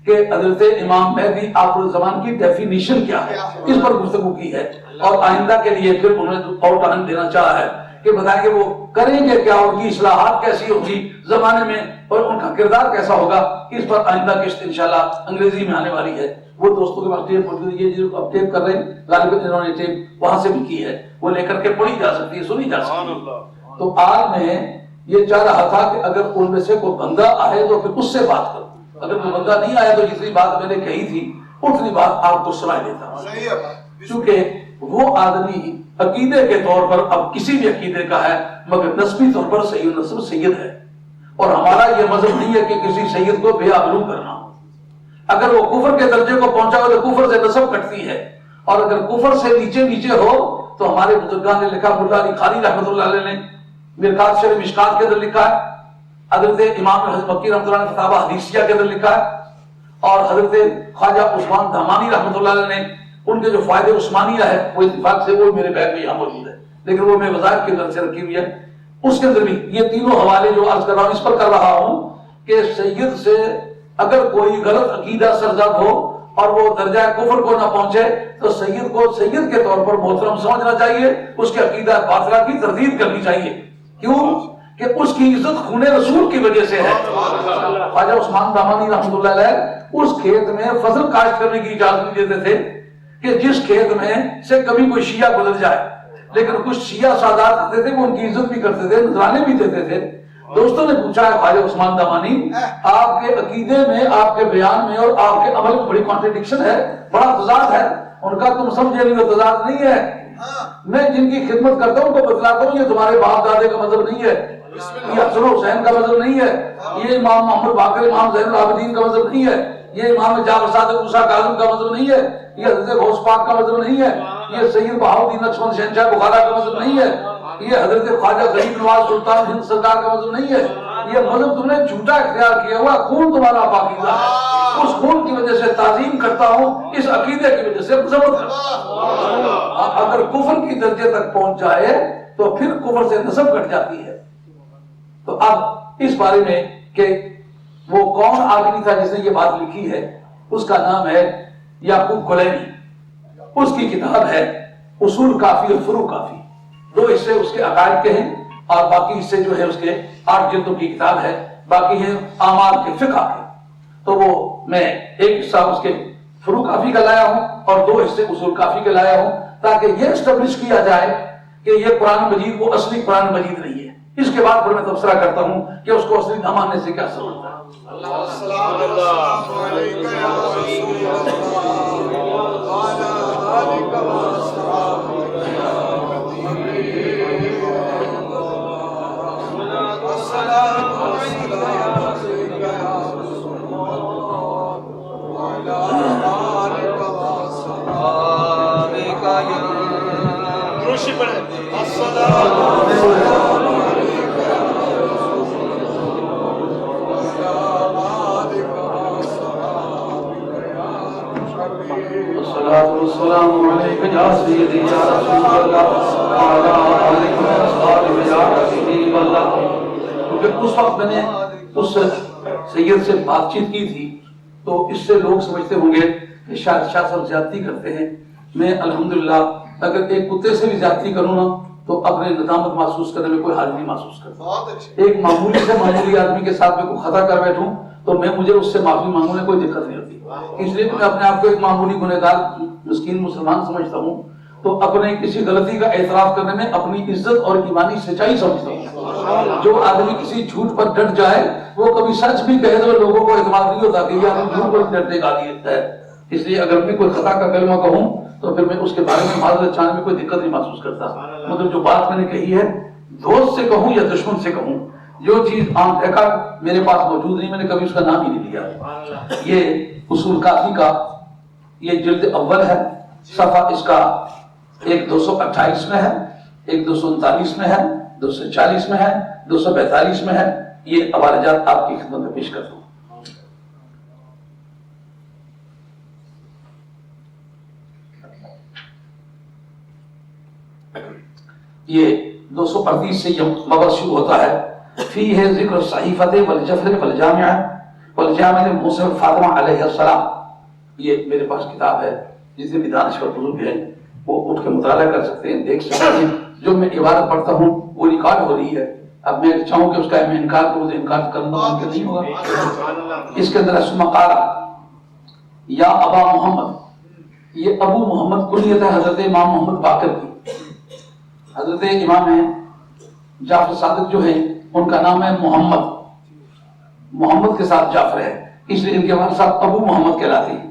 کہ حضرت امام مہدی آخر الزمان کی ڈیفینیشن کیا ہے, اس پر گفتگو کی ہے. اور آئندہ کے لیے پھر انہوں نے آؤٹ لائن دینا چاہا ہے کہ بتائیں کہ وہ کریں گے کیا, ان کی اصلاحات کیسی ہوگی زمانے میں اور ان کا کردار کیسا ہوگا. اس پر آئندہ قسط انشاءاللہ انگریزی میں آنے والی ہے. وہ دوستوں کے پاس ٹیپ موجود ہے, جو اب ٹیپ کر رہے ہیں غالباً انہوں نے ٹیپ وہاں سے بھی کی ہے, وہ لے کر کے پڑھی جا سکتی ہے, سنی جا سکتی ہے. تو آج میں یہ چاہ رہا تھا کہ اگر ان میں سے کوئی بندہ آئے تو پھر اس سے بات کروں, اگر کوئی بندہ نہیں آیا تو جتنی بات میں نے کہی تھی اتنی بات آپ کو سنا دیتا ہوں. چونکہ وہ آدمی عقیدے کے طور پر اب کسی بھی عقیدے کا ہے مگر نسبی طور پر سید نسب سید ہے, اور ہمارا یہ مذہب نہیں ہے کہ کسی سید کو بے آبرو کرنا. اگر وہ کفر کے درجے کو پہنچا ہو تو کفر سے نسب کٹتی ہے, اور اگر کفر سے نیچے نیچے ہو تو ہمارے بزرگان نے لکھا, ملا علی قاری رحمۃ اللہ علیہ نے مرکات شرح مشکات کے اندر لکھا ہے, حضرت امام حضرت مکی رحمۃ اللہ نے فتاوی حدیثیہ کے اندر لکھا ہے, اور حضرت خواجہ عثمان دامانی رحمۃ اللہ علیہ نے ان کے جو فائدے عثمانیہ ہے وہ اتفاق سے وہ میرے بیگ میں یہاں موجود ہے, لیکن وہ میں وظائف کے اندر سے رکھی ہوئی ہے. اس کے اندر بھی یہ تینوں حوالے جو عرض کر رہا ہوں اس پر کر رہا ہوں کہ سید سے اگر کوئی غلط عقیدہ سرزد ہو اور وہ درجہ کفر کو نہ پہنچے تو سید کو سید کے طور پر محترم سمجھنا چاہیے, اس کے عقیدہ باطلہ کی تردید کرنی چاہیے. کیوں کہ اس کی عزت خون رسول کی وجہ سے ہے. خواجہ عثمان دامانی رحمۃ اللہ علیہ اس کھیت میں فصل کاشت کرنے کی اجازت نہیں دیتے تھے کہ جس کھیت میں سے کبھی کوئی شیعہ گزر جائے, لیکن کچھ شیعہ سادات آتے تھے وہ ان کی عزت بھی کرتے تھے, نذرانے بھی دیتے تھے. دوستوں نے پوچھا ہے خواجہ عثمان دامانی آپ کے عقیدے میں, آپ کے بیان میں اور آپ کے عمل میں بڑی کانٹرڈکشن ہے, بڑا تضاد ہے. ان کا تم سمجھے نہیں, وہ تضاد نہیں ہے. میں جن کی خدمت کرتا ہوں ان کو بتلاتا ہوں یہ تمہارے باپ دادے کا مذہب نہیں ہے, یہ حسن حسین کا مذہب نہیں ہے, یہ امام محمد باقر امام زین العابدین کا مذہب نہیں ہے, یہ امام جعفر صادق موسیٰ کاظم کا مذہب نہیں ہے, یہ حضرت غوث پاک کا مذہب نہیں ہے, یہ سید بہاؤالدین نقشبند شہنشاہ بخارا کا مذہب نہیں ہے, یہ حضرت خواجہ غریب نواز سلطان ہند سرکار کا مذہب نہیں ہے. یہ مذہب تم نے جھوٹا اختیار کیا ہوا, خون تمہارا پاکیزہ ہے, اس خون کی وجہ سے تعظیم کرتا ہوں, اس عقیدے کی وجہ سے مذمت کرتا ہوں. اگر کفر کی درجے تک پہنچ جائے تو پھر کفر سے نسب کٹ جاتی ہے. تو اب اس بارے میں کہ وہ کون آدمی تھا جس نے یہ بات لکھی ہے, اس کا نام ہے یعقوب کلینی. اس کی کتاب ہے اصول کافی اور فروع کافی, 2 حصے اس کے عقائد کے ہیں اور باقی حصے جو ہے اس کے 8 جلدوں کی کتاب ہے, باقی ہیں اعمال کے فقہ کے. تو وہ میں ایک حصہ اس کے فروع کافی کا لایا ہوں اور 2 حصے اصول کافی کے لایا ہوں تاکہ یہ اسٹیبلش کیا جائے کہ یہ قرآن مجید وہ اصلی قرآن مجید نہیں ہے. اس کے بعد پھر میں تبصرہ کرتا ہوں کہ اس کو اصلی نہ ماننے سے کیا سمجھتا ہے. السلام علیکم یا سیدی یا رسول اللہ وعلی آلہ وصحبہ یا حبیب اللہ. کیونکہ اس وقت میں نے اس سید سے بات چیت کی تھی تو اس سے لوگ سمجھتے ہوں گے کہ شاید شاہ صاحب زیادتی کرتے ہیں. میں الحمدللہ اگر ایک کتے سے بھی زیادتی کروں نا تو اپنے ندامت محسوس کرنے میں کوئی حال نہیں محسوس کرتا. ایک معمولی سے معمولی آدمی کے ساتھ میں کوئی خطا کر بیٹھوں تو مجھے اس سے معافی مانگنے میں کوئی دقت نہیں ہوتی. اس لیے میں اپنے آپ کو ایک معمولی گنہگار مسکین مسلمان سمجھتا ہوں, تو اپنے کسی غلطی کا اعتراف کرنے میں اپنی عزت اور ایمانی سچائی سمجھتا ہوں. جو آدمی کسی جھوٹ پر ڈٹ جائے وہ کبھی سچ بھی کہے تو لوگوں کو اعتماد نہیں ہوتا کہ یہ آدمی جھوٹ پر ڈٹنے کا عادی ہے. اس لیے اگر میں کوئی خطا کا کلمہ کہوں تو پھر میں اس کے بارے میں معذرت چاہنے میں کوئی دقت نہیں محسوس کرتا. مگر جو بات میں نے کہی ہے دوست سے کہوں یا دشمن سے کہوں, جو چیز عام دیکھا میرے پاس موجود نہیں, میں نے کبھی اس کا نام ہی نہیں لیا. یہ اصول کافی کا یہ جلد اول ہے, صفحہ اس کا ایک 228 میں ہے, ایک 239 میں ہے, 240 میں ہے, 242 میں ہے. یہ حوالہ جات آپ کی خدمت میں پیش کرتا ہوں۔ یہ 238 سے یہ مبحث شروع ہوتا ہے۔ فی ہے ذکر صحیفت والجفر والجامعہ والجامع موسیٰ فاطمہ علیہ السلام۔ یہ میرے پاس کتاب ہے، جس میں دانشور بزرگ ہیں وہ اٹھ کے مطالعہ کر سکتے ہیں، دیکھ سکتے ہیں۔ جو میں عبارت پڑھتا ہوں وہ ریکارڈ ہو رہی ہے، اب میں چاہوں کہ اس کا میں انکار کروں تو انکار کرنا ممکن نہیں ہوگا۔ اس کے اندر ثم قال یا ابا محمد، یہ ابو محمد کنیت ہے حضرت امام محمد باقر کی۔ حضرت امام ہیں جعفر صادق جو ہیں ان کا نام ہے محمد، محمد کے ساتھ جعفر ہے، اس لیے ان کے والد صاحب ابو محمد کہلاتے ہیں۔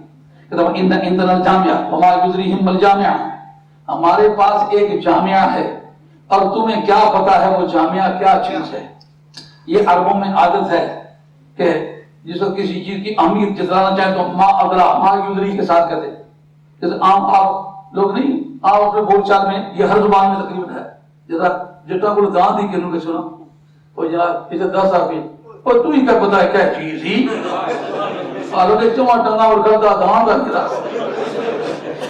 عندنا الجامعہ وما یدریہم الجامعہ، ہمارے پاس ایک جامعہ ہے اور تمہیں کیا پتا ہے وہ جامعہ کیا چیز ہے۔ یہ عربوں میں عادت ہے کہ جس وقت کسی چیز کی اہمیت جتلانا چاہے تو ما ادرا ما یدری کے ساتھ کہتے ہیں۔ جیسے عام آپ لوگ نہیں، آپ اپنے بول چال میں یہ ہر زبان میں تقریباً ہے، جیسا جٹا کو دان دی کہ سنا وہ یار اسے 10 آدمی اور تو ہی کیا پتا ہے کیا چیز ہی آلو دیکھتے وہاں ٹنگا اور کرتا دان کا میرا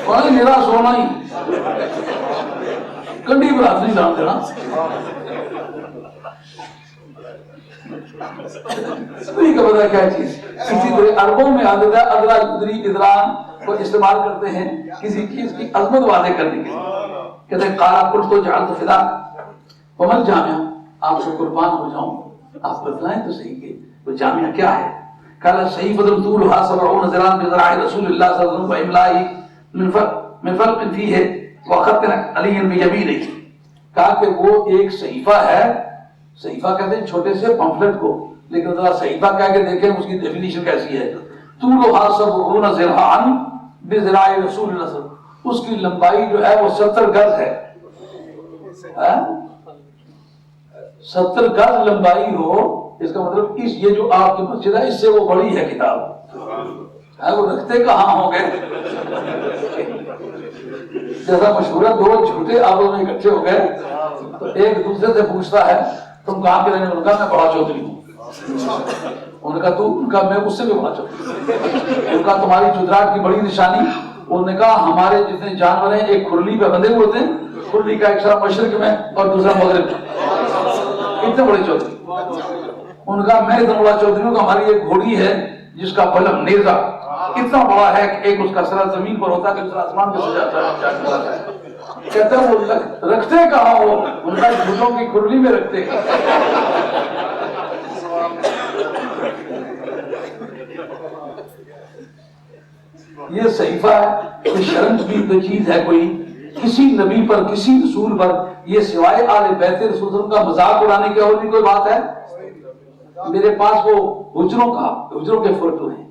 اور میرا سونا ہی کنڈی برات نہیں دان دینا تو ہی کیا پتا ہے کیا چیز۔ اسی طرح عربوں میں عادت ہے ادرا ادری ادران کو استعمال کرتے ہیں کسی چیز کی عظمت واضح کرنے کے لیے۔ کہتے ہیں قال قلت جعلت فدا ومن جامعہ، آپ سے قربان ہو جاؤں آپ بتلائیں تو صحیح کہ وہ جامعہ کیا ہے۔ قال صحیح بدل طولها 70 ذراعا بذراع رسول اللہ صلی اللہ علیہ وسلم واملائه من فرق فيه وخط علی بیمینہ، کہا کہ وہ ایک صحیفہ ہے، صحیفہ کہتے ہیں چھوٹے سے پمفلٹ کو، لیکن ذرا صحیفہ کہہ کے دیکھیں اس کی ڈیفینیشن کیسی ہے۔ طولها 70 ذراعا بذراع رسول اللہ صلی اللہ علیہ وسلم، اس کی لمبائی جو ہے وہ 70 گز ہے۔ 70 گز لمبائی ہو اس کا مطلب اس یہ جو آپ کی مسجد ہے اس سے وہ بڑی ہے کتاب، وہ رکھتے کہاں ہوں گے؟ جیسا مشہور ہے دو جھوٹے آپس میں اکٹھے ہو گئے تو ایک دوسرے سے پوچھتا ہے تم کہاں کے رہنے والے؟ کہا میں بڑا چودھری ہوں۔ انہوں نے کہا تو؟ ان کا میں اس سے بھی بڑا چودھری۔ ان کا تمہاری چودراہٹ کی بڑی نشانی؟ انہوں نے کہا ہمارے جتنے جانور ہیں ایک کھرلی پہ بندھے ہوئے تھے، کھرلی کا ایک سر مشرق میں اور دوسرا مغرب میں، اتنے بڑے چودھری۔ ان کا میں اتنا بڑا چودھری ہوں کہ ہماری ایک گھوڑی ہے جس کا بلم نیزہ اتنا بڑا ہے کہ ایک اس کا سرا زمین پر ہوتا ہے کہ دوسرا آسمان پہ سجاتا ہے۔ کہتے ہیں وہ رکھتے کہاں ہو؟ ان کا جھوٹوں کی کھرلی میں رکھتے ہیں۔ یہ صحیفہ ہے، یہ شرم کی چیز ہے کوئی کسی نبی پر کسی رسول پر، یہ سوائے آل بیت رسول اللہ کا مذاق اڑانے کی اور بھی کوئی بات ہے؟ میرے پاس وہ حجروں کے فوٹو ہیں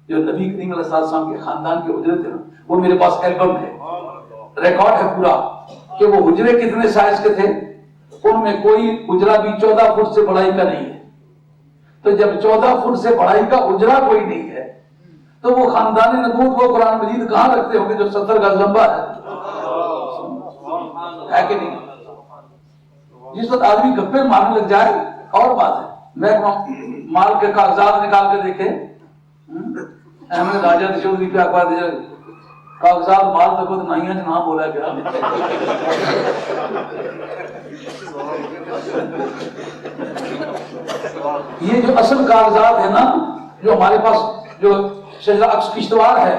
جو نبی کریم علیہ السلام کے خاندان کے حجرے تھے نا، وہ میرے پاس البم ہے، ریکارڈ ہے پورا کہ وہ حجرے کتنے سائز کے تھے۔ ان میں کوئی حجرہ بھی 14 فٹ سے بڑائی کا نہیں ہے، تو جب 14 فٹ سے بڑائی کا حجرہ کوئی نہیں ہے تو وہ خاندان نبوت وہ قرآن مجید کہاں رکھتے ہوں گے جو 70 گز لمبا ہے کہ نہیں؟ جس وقت آدمی گپے مارنے لگ جائے اور بات ہے۔ میں مال کے کاغذات نکال کے دیکھے، احمد راجہ چودھری پہ اخبار دے کاغذات مال تک تو نہیں ہے نام بولا گیا۔ یہ جو اصل کاغذات ہے نا جو ہمارے پاس جو شجرہ عکس کشتوار ہے،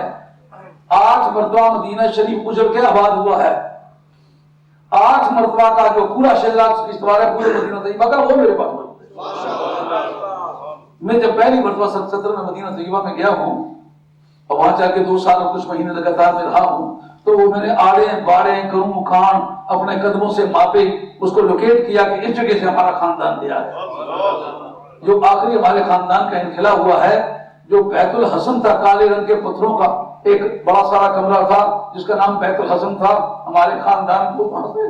8 مرتبہ مدینہ شریف اجڑ کے آباد ہوا ہے، 8 مرتبہ کا جو پورا شجرہ عکس کشتوار ہے پورے مدینہ طیبہ کا وہ میرے پاس موجود ہے۔ میں جب پہلی مرتبہ 17 میں مدینہ طیبہ میں گیا ہوں اور وہاں جا کے 2 سال اور کچھ مہینے لگاتار میں رہا ہوں تو وہ میں نے آڑے باڑے کروں کھان اپنے قدموں سے ماپے، اس کو لوکیٹ کیا کہ اس جگہ سے ہمارا خاندان دیا ہے۔ جو آخری ہمارے خاندان کا انخلا ہوا ہے جو بیت الحسن تھا، کالے رنگ کے پتھروں کا ایک بڑا سارا کمرہ تھا جس کا نام بیت الحسن تھا، ہمارے خاندان کو وہاں سے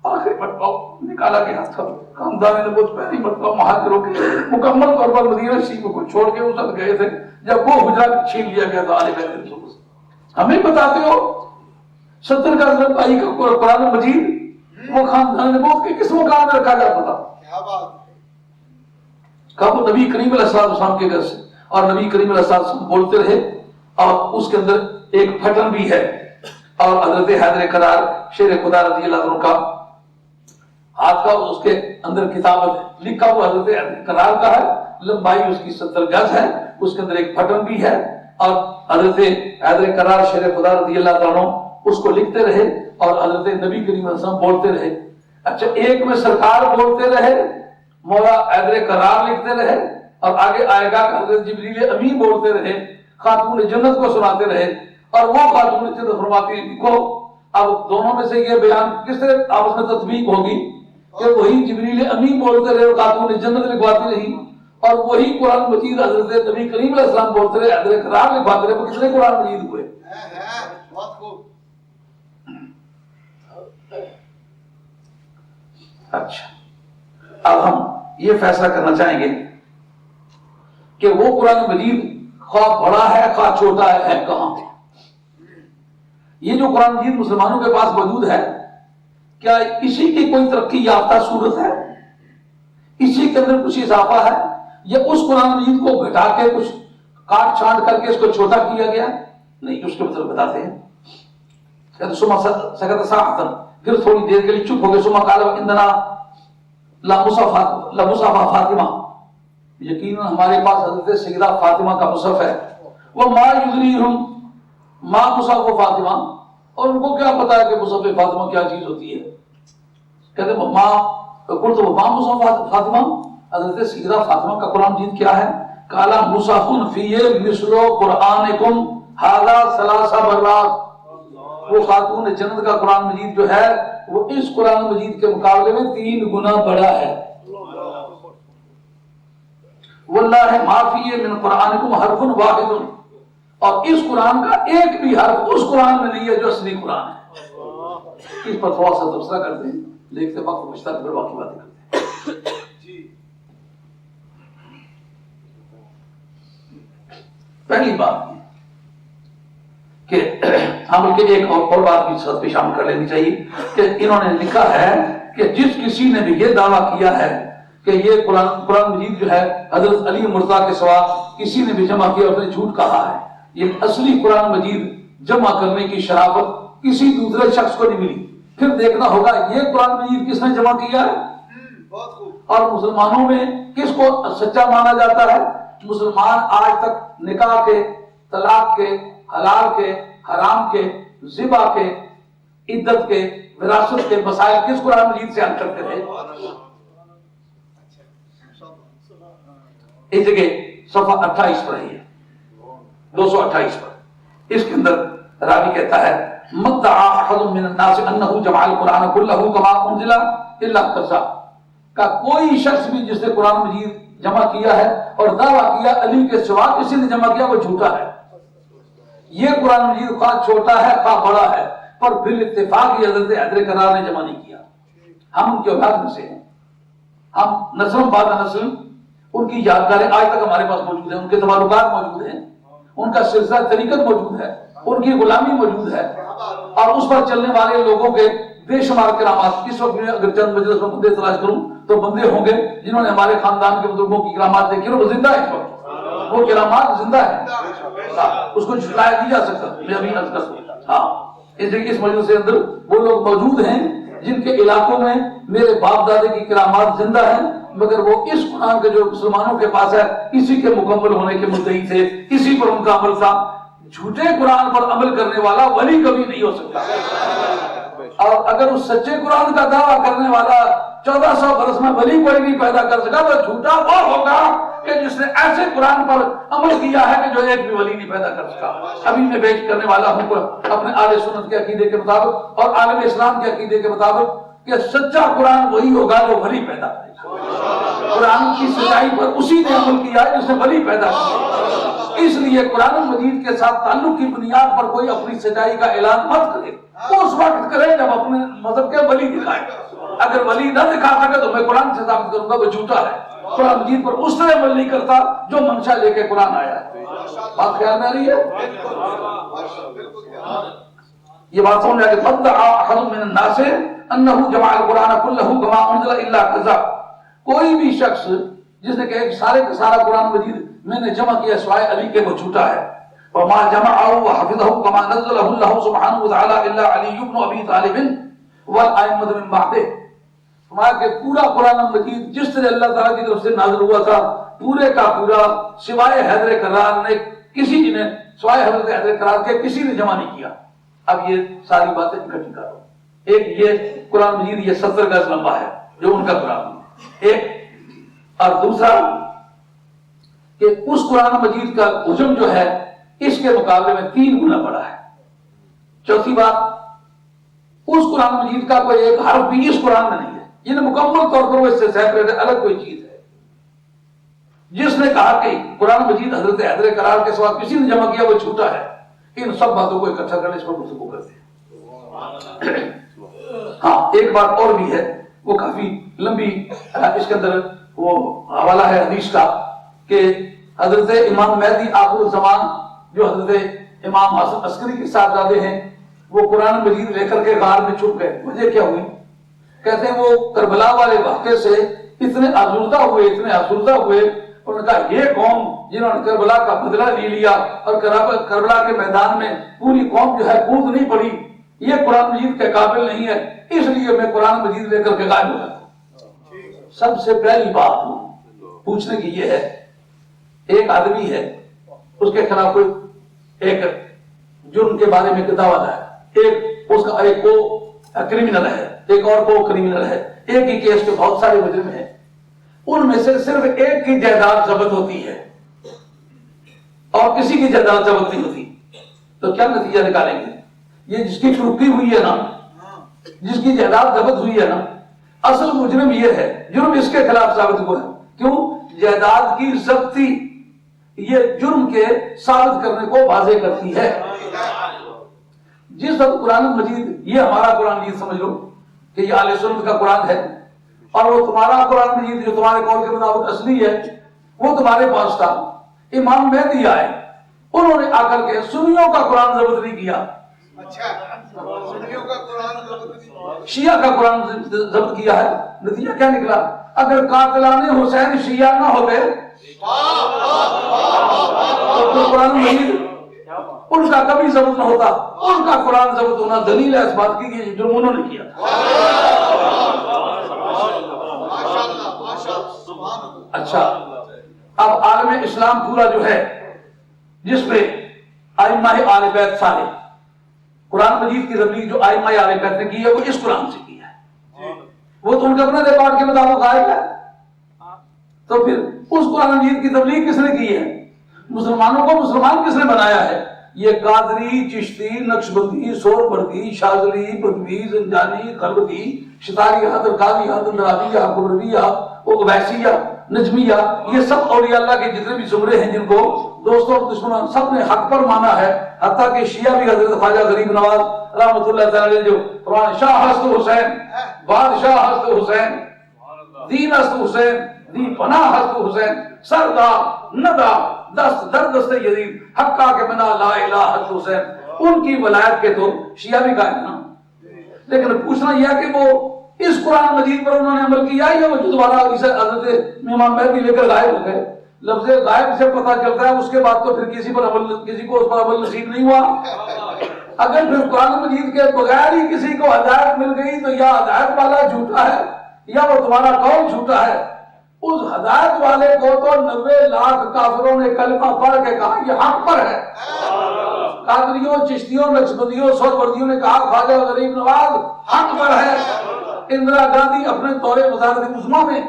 آخری مرتبہ نکالا گیا تھا۔ خاندان نے کچھ پہلی مرتبہ مہاجروں کے مکمل طور پر مدینہ شریف کو چھوڑ کے اس وقت گئے تھے جب وہ حجرہ چھین لیا گیا تھا آل بیت رسول اللہ۔ ہمیں بتاتے ہو 70 کا لمبائی کا قرآن مجید وہ خاندان نبوت کے کس مقام میں رکھا جاتا تھا؟ کب نبی کریم علیہ السلام کے گھر سے، اور نبی کریم علیہ السلام بولتے رہے اور اس کے اندر ایک پھٹن بھی ہے، اور حضرت حیدر کرار شیر خدا رضی اللہ عنہ کا ہاتھ کا اس کے اندر کتاب لکھا ہوا حضرت حیدر کرار کا ہے، لمبائی اس کی 70 گز ہے، اس کے اندر ایک پھٹن بھی ہے، اور حضرت حیدر کرار شیر خدا رضی اللہ عنہ اس کو لکھتے رہے اور حضرت نبی کریم علیہ السلام بولتے رہے۔ اچھا، ایک میں سرکار بولتے رہے، مولا حیدر کرار لکھتے رہے، اور آگے آئے گا کہ حضرت جبریل امین بولتے رہے، خاتون جنت کو سناتے رہے، اور وہ خاتون جنت فرماتی لکھو۔ اب دونوں میں سے یہ بیان کس طرح آپس میں تطبیق ہوگی کہ وہی جبریل امین بولتے رہے، خاتون جنت لکھواتی رہی، اور وہی قرآن مجید حضرت نبی کریم علیہ السلام بولتے رہے، حیدر کرار لکھواتے رہے۔ وہ کتنے قرآن مجید ہوئے؟ بہت خوب۔ اچھا، اب ہم یہ فیصلہ کرنا چاہیں گے کہ وہ قرآن مجید خواہ بڑا ہے خواہ چھوٹا ہے کہاں؟ یہ جو قرآن مجید مسلمانوں کے پاس موجود ہے، کیا اسی کی کوئی ترقی یافتہ صورت ہے؟ اسی کے اندر کچھ اضافہ ہے، یا اس قرآن مجید کو گھٹا کے کچھ کاٹ چھانٹ کر کے اس کو چھوٹا کیا گیا؟ نہیں، اس کے مطلب بتاتے ہیں۔ کہتے سما سکت ساعتن، پھر تھوڑی دیر کے لیے چپ ہو گئے، سما قال عندنا لمصحف فاطمہ، یقیناً ہمارے پاس حضرت سیدہ فاطمہ کا مصحف ہے، وہ ما یدریہم ما مصحف فاطمہ، اور ان کو کیا پتا ہے کہ مصحف فاطمہ کیا چیز ہوتی ہے؟ کہتے ما قلت ما مصحف فاطمہ، حضرت سیدہ فاطمہ کا قرآن مجید کیا ہے؟ قال مصحف فی مثل قرآنکم ھذا ثلاث مرات، وہ خاتون جنت کا قرآن مجید جو ہے وہ اس قرآن مجید کے مقابلے میں 3 گنا بڑا ہے۔ واللہ ما فی من قرآنکم حرف واحد، اور اس قرآن کا ایک بھی حرف اس قرآن میں نہیں ہے جو اصلی قرآن ہے۔ اس پر تھوڑا سا تبصرہ کرتے ہیں، دیکھتے وقت مشتاق پھر باقی باتیں کرتے ہیں۔ پہلی بات کہ ہم کے ایک اور بات بھی ساتھ پیش شامل کر لینی چاہیے کہ انہوں نے لکھا ہے کہ جس کسی نے بھی یہ دعویٰ کیا ہے کہ یہ قرآن مجید جو ہے حضرت علی مرتضیٰ کے سوا کسی نے بھی جمع کیا، اس نے جھوٹ کہا ہے۔ یہ اصلی قرآن مجید جمع کرنے کی شرافت کسی دوسرے شخص کو نہیں ملی۔ پھر دیکھنا ہوگا یہ قرآن مجید کس نے جمع کیا ہے، اور مسلمانوں میں کس کو سچا مانا جاتا ہے۔ مسلمان آج تک نکاح کے، طلاق کے، حلال کے، حرام کے، ذبح کے، عدت کے، وراثت کے مسائل کس قرآن مجید سے حل کرتے تھے؟ اس جگہ صفحہ 28 پر ہے، 228 پر، اس کے اندر راوی کہتا ہے مدعا احد من الناس انه جمع القرآن كله كما انزل الا كذا، کا کوئی شخص بھی جس نے قرآن مجید جمع کیا ہے اور دعویٰ کیا علی کے سوا کسی نے جمع کیا، وہ جھوٹا ہے۔ یہ قرآن مجید خواہ چھوٹا ہے خواہ بڑا ہے، پر پھر اتفاق یہ حضرت حیدر کرار نے جمع نہیں کیا۔ ہم ان کے اولاد میں سے ہیں، ہم نسل بعد نسل ان کی یادگاریں آج تک ہمارے پاس موجود ہیں، ان کے تبرکات موجود ہیں، ان کا سلسلہ طریقت موجود ہے، ان کی غلامی موجود ہے، اور اس پر چلنے والے لوگوں کے بے شمار کرامات۔ اس وقت میں اگر چند مجلس میں بندے تلاش کروں تو بندے ہوں گے جنہوں نے ہمارے خاندان کے بزرگوں کی کرامات دیکھی، وہ زندہ ہے اس وقت، وہ کرامات زندہ ہے، اس کو جھٹلایا نہیں جا سکتا۔ میں ابھی عرض کر سکتا، ہاں اس مجلس کے اندر وہ لوگ موجود ہیں جن کے علاقوں میں میرے باپ دادے کی کرامات زندہ ہیں، مگر وہ اس قرآن کے جو مسلمانوں کے پاس ہے اسی کے مکمل ہونے کے مدعی تھے، اسی پر ان کا عمل تھا۔ جھوٹے قرآن پر عمل کرنے والا ولی کبھی نہیں ہو سکتا، اور اگر اس سچے قرآن کا دعویٰ کرنے والا 1400 برس میں ولی کوئی نہیں پیدا کر سکا تو جھوٹا وہ ہوگا کہ جس نے ایسے قرآن پر عمل کیا ہے کہ جو ایک بھی ولی نہیں پیدا کر سکا۔ ابھی میں پیش کرنے والا ہوں اپنے اہل سنت کے عقیدے کے مطابق اور عالم اسلام کے عقیدے کے مطابق کہ سچا قرآن وہی ہوگا جو ولی پیدا کرے گا۔ قرآن کی سچائی پر اسی نے عمل کیا ہے جس نے ولی پیدا کیا۔ اس لیے قرآن مجید کے ساتھ تعلق کی بنیاد پر کوئی اپنی سچائی کا اعلان مت کرے، وہ اس وقت کرے جب اپنے مذہب کے ولی دکھائے۔ اگر ولی نہ دکھا سکے تو میں قرآن سے ثابت کروں گا وہ جھوٹا ہے، قرآن مجید پر اس طرح عمل نہیں کرتا جو منشا لے کے قرآن آیا ہے۔ بات خیال میں آ رہی ہے؟ یہ بات سمجھ آئے کہ مدعا احد من الناس انه جمع القرآن كله كما انزل الا كذا، کوئی بھی شخص جس نے کہا کہ سارے کا سارا قرآن مجید میں نے جمع کیا سوائے علی کے وہ جھوٹا ہے. وما جمعه وحفظه كما نزله الله سبحانه وتعالى الا علي بن ابي طالب والائمه من بعده. فرمایا کہ پورا قرآن مجید جس طرح اللہ تعالیٰ کی طرف سے نازل ہوا تھا پورے کا پورا سوائے حیدر کرار نے کسی نے سوائے حضرت حیدر کرار کے کسی نے جمع نہیں کیا. اب یہ ساری باتیں اکٹھی کرو. ایک یہ قرآن مجید یہ 70 گز لمبا ہے جو ان کا قرآن ہے ایک، اور دوسرا کہ اس قرآن مجید کا حجم جو ہے اس کے مقابلے میں 3 گنا بڑا ہے. چوتھی بات اس قرآن مجید کا کوئی ایک حرف بھی اس قرآن میں نہیں ہے، یہ مکمل طور پر وہ اس سے سیپریٹ الگ کوئی چیز ہے. جس نے کہا کہ قرآن مجید حضرت حیدر کرار کے سوا کسی نے جمع کیا وہ جھوٹا ہے. ان سب باتوں کو اکٹھا کرنے اس پر گفتگو کرتے ہیں. ہاں ایک بات اور بھی ہے وہ کافی لمبی، اس کے اندر وہ حوالہ ہے حدیث کا کہ حضرت امام مہدی آخر الزمان جو حضرت امام حسن عسکری کے صاحبزادے ہیں وہ قرآن مجید لے کر کے غار میں چھپ گئے. وجہ کیا ہوئی؟ کہتے ہیں وہ کربلا والے واقعے سے اتنے آزردہ ہوئے انہوں نے کہا یہ قوم جنہوں نے کربلا کا بدلہ لے لیا اور کربلا کے میدان میں پوری قوم جو ہے کود نہیں پڑی، یہ قرآن مجید کے قابل نہیں ہے، اس لیے میں قرآن مجید لے کر کے غائب ہو جاتا ہوں. سب سے پہلی بات پوچھنے کی یہ ہے ایک آدمی ہے اس کے خلاف کوئی ایک جرم کے بارے میں دعویٰ ہے، ایک کو کرمنل ہے ایک اور کو کرمنل ہے، ایک ہی کیس کے بہت سارے مجرم ہیں، ان میں سے صرف ایک کی جائیداد ضبط ہوتی ہے اور کسی کی جائیداد ضبط نہیں ہوتی. تو کیا نتیجہ نکالیں گے؟ یہ جس کی چھٹی ہوئی ہے نا، جس کی جائیداد ضبط ہوئی ہے نا، اصل مجرم یہ ہے، جرم اس کے خلاف ثابت ہوا ہے. کیوں؟ جائیداد کی ضبطی یہ جرم کے ثابت کرنے کو واضح کرتی ہے. جس وقت قرآن مجید یہ ہمارا قرآن مجید سمجھ لو کہ یہ اہل سنت کا قرآن ہے اور وہ تمہارا قرآن مجید جو تمہارے قول کے مطابق اصلی ہے وہ تمہارے پاس تھا. امام مہدی آئے، انہوں نے آ کر کے سنیوں کا قرآن ضبط نہیں کیا، شیعہ کا قرآن ضبط کیا ہے. نتیجہ کیا نکلا؟ اگر قاتلان حسین شیعہ نہ ہوتے تو قرآن مجید ان کا کبھی ضبط نہ ہوتا. ان کا قرآن ضبط ہونا دلیل ہے اس بات کی کہ جرم انہوں نے کیا. اچھا اب عالم اسلام پورا جو ہے جس پہ ائمہ اہل بیت سارے قرآن مجید کی تبلیغ جو ائمہ اہل بیت نے کی ہے وہ اس قرآن سے کی ہے. وہ تو ان کے اپنے ریکارڈ کے مطابق غائب ہے. تو پھر اس قرآن مجید کی تبلیغ کس نے کی ہے؟ مسلمانوں کو مسلمان کس نے بنایا ہے؟ یہ قادری، چشتی، نقشبندی، سور بردی، شاذلی، بدوی، زنجانی، خلوتی، شتاریات، قادیات، اندرابیہ، قبرویہ، اویسیہ، نجمیہ، یہ سب اولیاء اللہ کے جتنے بھی زمرے ہیں جن کو دوستوں اور دشمنوں سب نے حق پر مانا ہے. حتیٰ کہ شیعہ بھی حضرت خواجہ غریب نواز رحمۃ اللہ تعالی جو شاہ ہست حسین، بادشاہ ہست حسین، دین ہست حسین، دی پناہ ہست حسین، سردا ندا دست در دست یزید حقا کے بنا لا الہ حضرت حسین، ان کی ولایت کے تو شیعہ بھی قائم نا. لیکن پوچھنا یہ ہے کہ وہ اس قرآن مجید پر انہوں نے عمل کیا یا وہ جو دوبارہ حضرت امام مہدی لے کر غائب ہو گئے؟ لفظ غائب سے پتہ چلتا ہے اس کے بعد تو پھر کسی کو اس پر عمل نصیب نہیں ہوا. اگر پھر قرآن مجید کے بغیر ہی کسی کو ہدایت مل گئی تو یا ہدایت والا جھوٹا ہے یا وہ تمہارا قول جھوٹا ہے. اس ہدایت والے کو تو 90 لاکھ کافروں نے کلمہ پڑھ کے کہا یہ حق پر ہے. قادریوں، چشتیوں، نقشبندیوں، سہروردیوں نے کہا خواجہ غریب نواز حق پر ہے. اندرا گاندھی اپنے دور وزارت عظمیٰ میں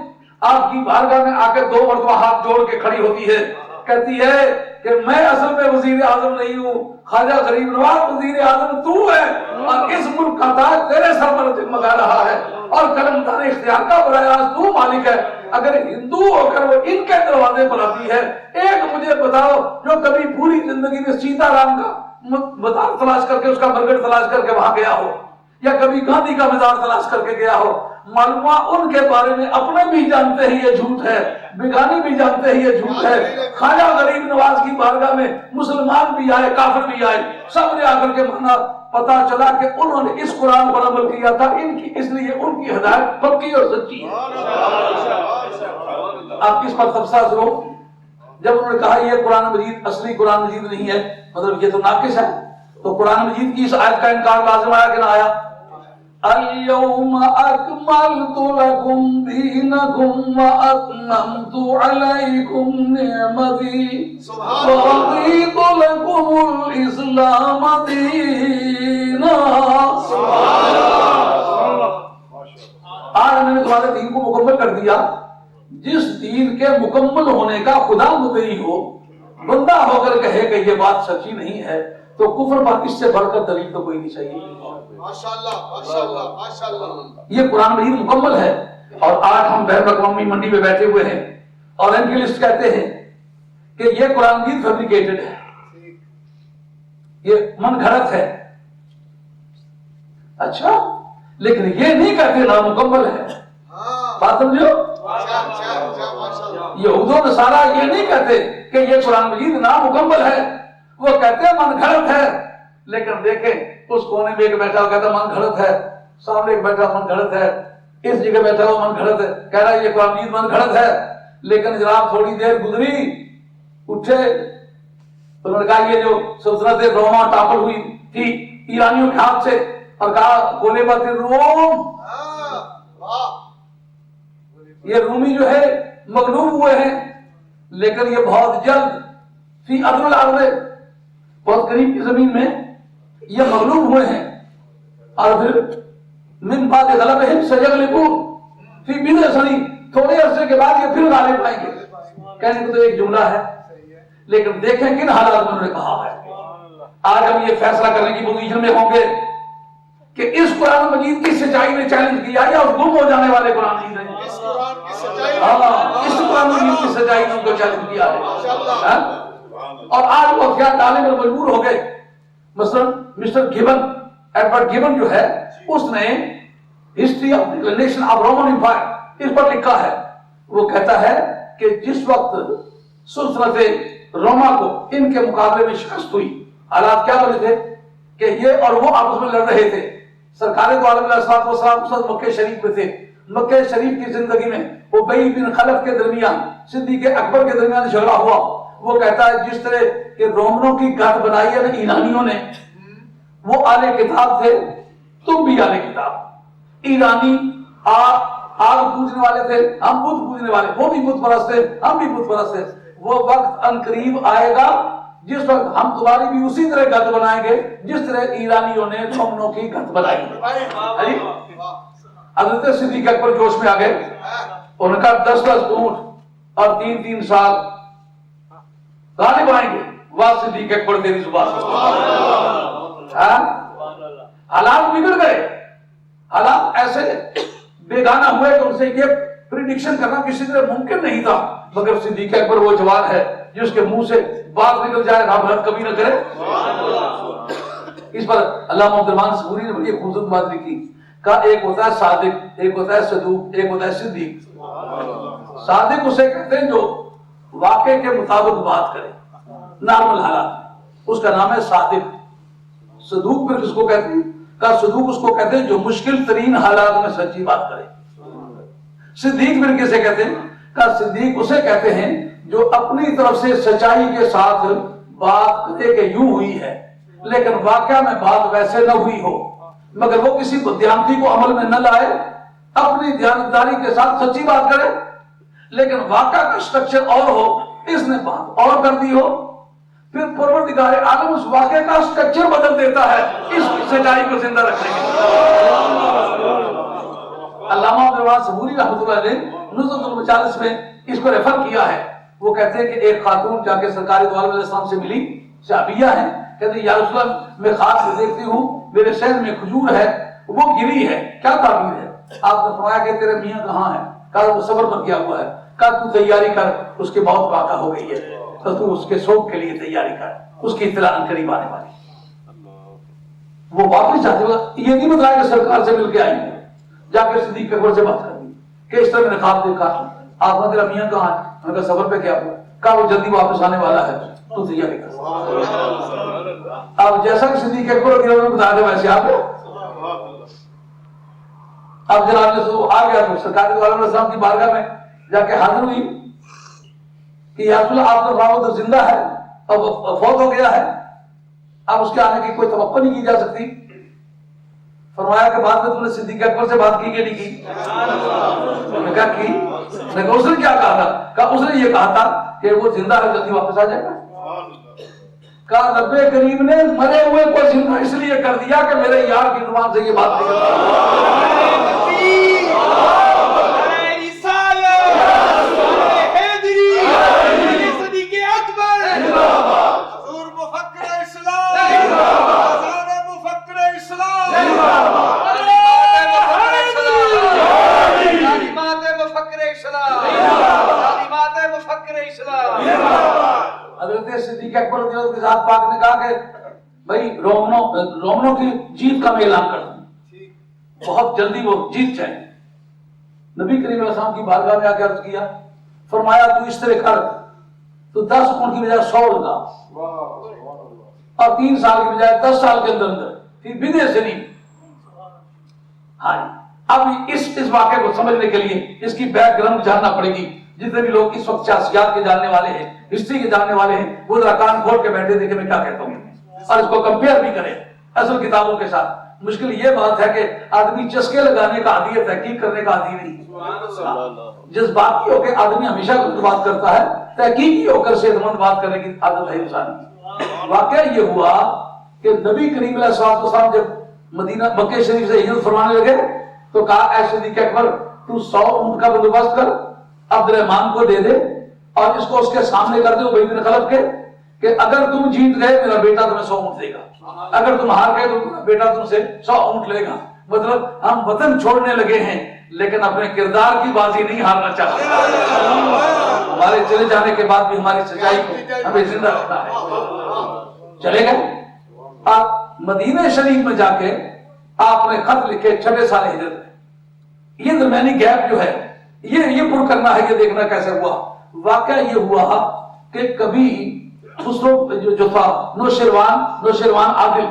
آپ کی بارگاہ میں آ کے 2 مرتبہ ہاتھ جوڑ کے کھڑی ہوتی ہے، کہتی ہے کہ میں اصل میں وزیر اعظم نہیں ہوں، خواجہ غریب نواز وزیر اعظم تو ہے اور اس ملک کا تاج تیرے سر پر جگمگا رہا ہے اور قلم دار اختیار کا براہ راست تو مالک ہے. اگر ہندو ہو کر وہ ان کے دروازے پر آتی ہے، ایک مجھے بتاؤ جو کبھی پوری زندگی میں سیتا رام کا مزار تلاش کر کے اس کا برگڑ تلاش کر کے وہاں گیا ہو یا کبھی گاندھی کا مزار تلاش کر کے گیا ہو. معلومہ ان کے بارے میں اپنے بھی جانتے ہیں یہ جھوٹ ہے، بیگانی بھی جانتے ہیں یہ جھوٹ ہے. خواجہ غریب نواز کی بارگاہ میں مسلمان بھی آئے، کافر بھی آئے، سب نے آ کر کے مانا. پتا چلا کہ انہوں نے اس قرآن پر عمل کیا تھا، اس لیے ان کی ہدایت پکی اور سچی ہے. آپ کس پر تبصرہ کرو؟ جب انہوں نے کہا یہ قرآن مجید اصلی قرآن مجید نہیں ہے، مطلب یہ تو ناقص ہے، تو قرآن مجید کی اس آیت کا انکار لازم آیا کہ نہ آیا؟ اليوم اکملت لکم دینکم واتممت علیکم نعمتی ورضیت لکم الاسلام دینا۔ آج میں نے تمہارے دین کو مکمل کر دیا۔ جس دین کے مکمل ہونے کا خدا مدعی ہو، بندہ ہو کر کہے کہ یہ بات سچی نہیں ہے، تو کفر پر اس سے بڑھ کر دلیل تو کوئی نہیں چاہیے۔ ماشاءاللہ ماشاءاللہ ماشاءاللہ۔ یہ قرآن مجید مکمل ہے، اور آج ہم بین الاقوامی منڈی میں بیٹھے ہوئے ہیں اور اینکلسٹ کہتے ہیں کہ یہ قرآن مجید فیبریکیٹڈ ہے، یہ من گھڑت ہے۔ اچھا، لیکن یہ نہیں کہتے نامکمل ہے۔ بات سمجھو، یہود و نصارہ یہ نہیں کہتے کہ یہ قرآن مجید نامکمل ہے، وہ کہتے ہیں من گھڑت ہے۔ لیکن دیکھیں اس کونے میں ایک بیٹھا ہوا کہتا من گھڑت ہے، سامنے ایک بیٹھا من گھڑت ہے، اس جگہ بیٹھا ہوا من گھڑت ہے، کہہ رہا ہے یہ قرآن مجید من گھڑت ہے۔ لیکن جناب تھوڑی دیر گزری، اٹھے، انہوں نے کہا یہ جو سلطنت روما ٹاپل ہوئی تھی ایرانیوں کے ہاتھ سے، اور کہا غلبت الروم، یہ رومی جو ہے مغلوب ہوئے ہیں، لیکن یہ بہت جلد فی ارض الارض، بہت قریب کی زمین میں یہ مغلوب ہوئے ہیں، اور پھر من بعد غلبہم سیغلبون فی بضع سنین، تھوڑے عرصے کے بعد یہ پھر غالب آئیں گے۔ کہنے کو تو ایک جملہ ہے، لیکن دیکھیں کن حالات میں انہوں نے کہا ہے۔ آج ہم یہ فیصلہ کرنے کی پوزیشن میں ہوں گے کہ اس قرآن مجید کی سچائی نے چیلنج کیا یا اس گم ہو جانے والے قرآن مجید نے؟ اس قرآن مجید کی سچائی نے ان کو چیلنج کیا ہے۔ اور آج وہ کیا ڈالنے میں مجبور ہو گئے۔ مثلا مسٹر گیبن، ایڈورڈ گیبن جو ہے، اس نے history of declination of Roman empire اس پر لکھا ہے۔ وہ کہتا ہے کہ جس وقت سلطنت روما کو ان کے مقابلے میں شکست ہوئی، حالات کیا بنے تھے کہ یہ اور وہ آپس میں لڑ رہے تھے۔ سرکار دو عالم علیہ السلام مکہ شریف میں تھے۔ مکہ شریف کی زندگی میں ابی بن خلف کے درمیان، صدیق اکبر کے درمیان جھگڑا ہوا۔ وہ کہتا ہے جس طرح کہ رومنوں کی گھٹ بنائی ہے نا ایرانیوں نے، وہ اہل کتاب تھے، تم بھی اہل کتاب۔ ایرانی آگ پوجنے والے تھے، ہم بت پوجنے والے، وہ بھی بت پرست تھے، ہم بھی بت پرست تھے۔ وہ وقت ان قریب آئے گا جس وقت ہم تمہاری بھی اسی طرح گھٹ بنائیں گے جس طرح ایرانیوں نے رومنوں کی گھٹ بنائی ہے۔ حضرت صدیق اکبر جوش میں آ گئے، ان کا 10 اونٹ اور 3 سال غالب آئیں گے۔ واہ صدیق اکبر تیری زبان سے، حالات بگڑ گئے، حالات ایسے بیگانہ ہوئے کہ ان سے یہ پریڈکشن کرنا کسی طرح ممکن نہیں تھا، مگر صدیق اکبر وہ جوان ہے جس کے منہ سے بات نکل جائے رب رد کبھی نہ کرے۔ اس پر علامہ عبدالرحمن صبوری نے بڑی خوبصورت بات لکھی، کہا ایک ہوتا ہے صادق، ایک ہوتا ہے صدوق، ایک ہوتا ہے صدیق۔ صادق اسے کہتے ہیں جو واقع کے مطابق بات کرے نارمل حالات، اس کا نام ہے صادق۔ صدوق پھر کس کو کہتے ہیں؟ کہا صدوق اس کو کہتے ہیں جو مشکل ترین حالات میں سچی بات کرے۔ صدیق پھر کسے کہتے ہیں؟ کہا صدیق اسے کہتے ہیں جو اپنی طرف سے سچائی کے ساتھ بات کرے کہ یوں ہوئی ہے، لیکن واقعہ میں بات ویسے نہ ہوئی ہو، مگر وہ کسی دیانتی کو عمل میں نہ لائے، اپنی دیانتداری کے ساتھ سچی بات کرے، لیکن واقعہ کا سٹرکچر اور ہو، اس نے بات اور کر دی ہو، پھر پروردگار عالم اس واقعے کا سٹرکچر بدل دیتا ہے اس سچائی کو زندہ رکھنے کے لیے۔ علامہ عبدالرحمن صبوری رحمۃ اللہ علیہ نزلۃ المجالس میں اس کو ریفر کیا ہے۔ وہ کہتے ہیں کہ ایک خاتون جا کے سرکار دو عالم علیہ السلام سے ملی، صحابیہ ہیں، کہتے ہیں یا رسول اللہ میں خواب سے دیکھتی ہوں میرے شہر میں کھجور ہے، وہ گری ہے، کیا تعبیر ہے؟ آپ نے فرمایا کہ تیرے میاں کہاں ہیں؟ کہا وہ صبر پر کیا ہوا ہے۔ کہا تو تیاری کر، اس کی موت واقع ہو گئی ہے، تو تو اس کے سوگ کے لیے تیاری کر، اس کی اطلاع قریب آنے والی۔ وہ واپس جاتے ہوئے یہ نہیں بتایا کہ سرکار سے مل کے آئی، جا کے صدیق اکبر سے بات کر دی کہ اس طرح میں نے خواب دیکھا، آپ نے تیرا میاں کہاں ہے؟ میں نے کہا صبر پہ کیا ہوا؟ کہا وہ جلدی واپس آنے والا ہے، تو تیاری کر۔ اب جیسا کہ صدیق اکبر رضی اللہ عنہ بتا دے ویسے آپ اب جناب آ گیا تو سرکار دو عالم علیہ السلام کی بارگاہ میں جا کے حاضر ہوئی، کہ یا رسول اللہ آپ نے فرمایا تو زندہ ہے، اب فوت ہو گیا ہے، اب اس کے آنے کی کوئی توقع نہیں کی جا سکتی۔ فرمایا کہ بعد میں تم نے صدیق اکبر سے بات کی کہ نہیں کی؟ انہوں نے کہا کی۔ میں نے کہا اس نے کیا کہا تھا؟ کہا اس نے یہ کہا تھا کہ وہ زندہ ہے، جلدی واپس آ جائے گا۔ کہا نبی کریم نے مرے ہوئے کو زندہ اس لیے کر دیا کہ میرے یار کی زبان سے یہ بات نکل حضرت صدیق اکبر رضی اللہ عنہ کے ساتھ پاک نے کہا کہ بھائی رومنوں کی جیت کا میں اعلان کر دوں، بہت جلدی وہ جیت جائیں۔ نبی کریم علیہ السلام کی بارگاہ میں آ کے عرض کیا، فرمایا تو اس طرح کر، تو 10 اونٹ کی بجائے 100 لگا، اور 3 سال کی بجائے 10 سال کے اندر اندر، پھر بدے سے نہیں۔ ہاں اب اس واقعے کو سمجھنے کے لیے اس کی بیک گراؤنڈ جاننا پڑے گی۔ جتنے بھی لوگ اس وقت سیاست کے جاننے والے ہیں، ہسٹری کے جاننے والے ہیں، وہ ذرا کان کھول کے بیٹھے دیکھیں میں کیا کہتا ہوں، اور اس کو کمپیئر بھی کریں اصل کتابوں کے ساتھ۔ مشکل یہ بات ہے کہ آدمی چسکے لگانے کا عادی ہے، تحقیق کرنے کا عادی نہیں۔ جذباتی ہو کے آدمی ہمیشہ بات کرتا ہے، تحقیقی ہو کر صحت مند بات کرنے کی عادت ہے انسان کی۔ واقعہ یہ ہوا کہ نبی کریم علیہ السلام جب مکہ شریف سے ہجرت فرمانے لگے تو کہا اے صدیق اکبر تو 100 اونٹ کا بندوبست کر، عبد الرحمان کو دے دے اور اس کو اس کے سامنے کر دے ابی بن خلف کے، کہ اگر تم جیت گئے میرا بیٹا تمہیں 100 اونٹ دے گا، اگر تم ہار گئے تو میرا بیٹا تم سے 100 اونٹ لے گا۔ مطلب ہم وطن چھوڑنے لگے ہیں لیکن اپنے کردار کی بازی نہیں ہارنا چاہتے، ہمارے چلے جانے کے بعد بھی ہماری سچائی کو ہمیں زندہ رکھنا ہے۔ چلے گئے، آپ مدینہ شریف میں جا کے آپ نے خط لکھے 6 سال ہجرت میں، یہ درمیانی گیپ جو ہے یہ پر کرنا ہے، یہ دیکھنا کیسے ہوا۔ واقعہ یہ ہوا کہ کبھی خسرو جو تھا نوشیروان عادل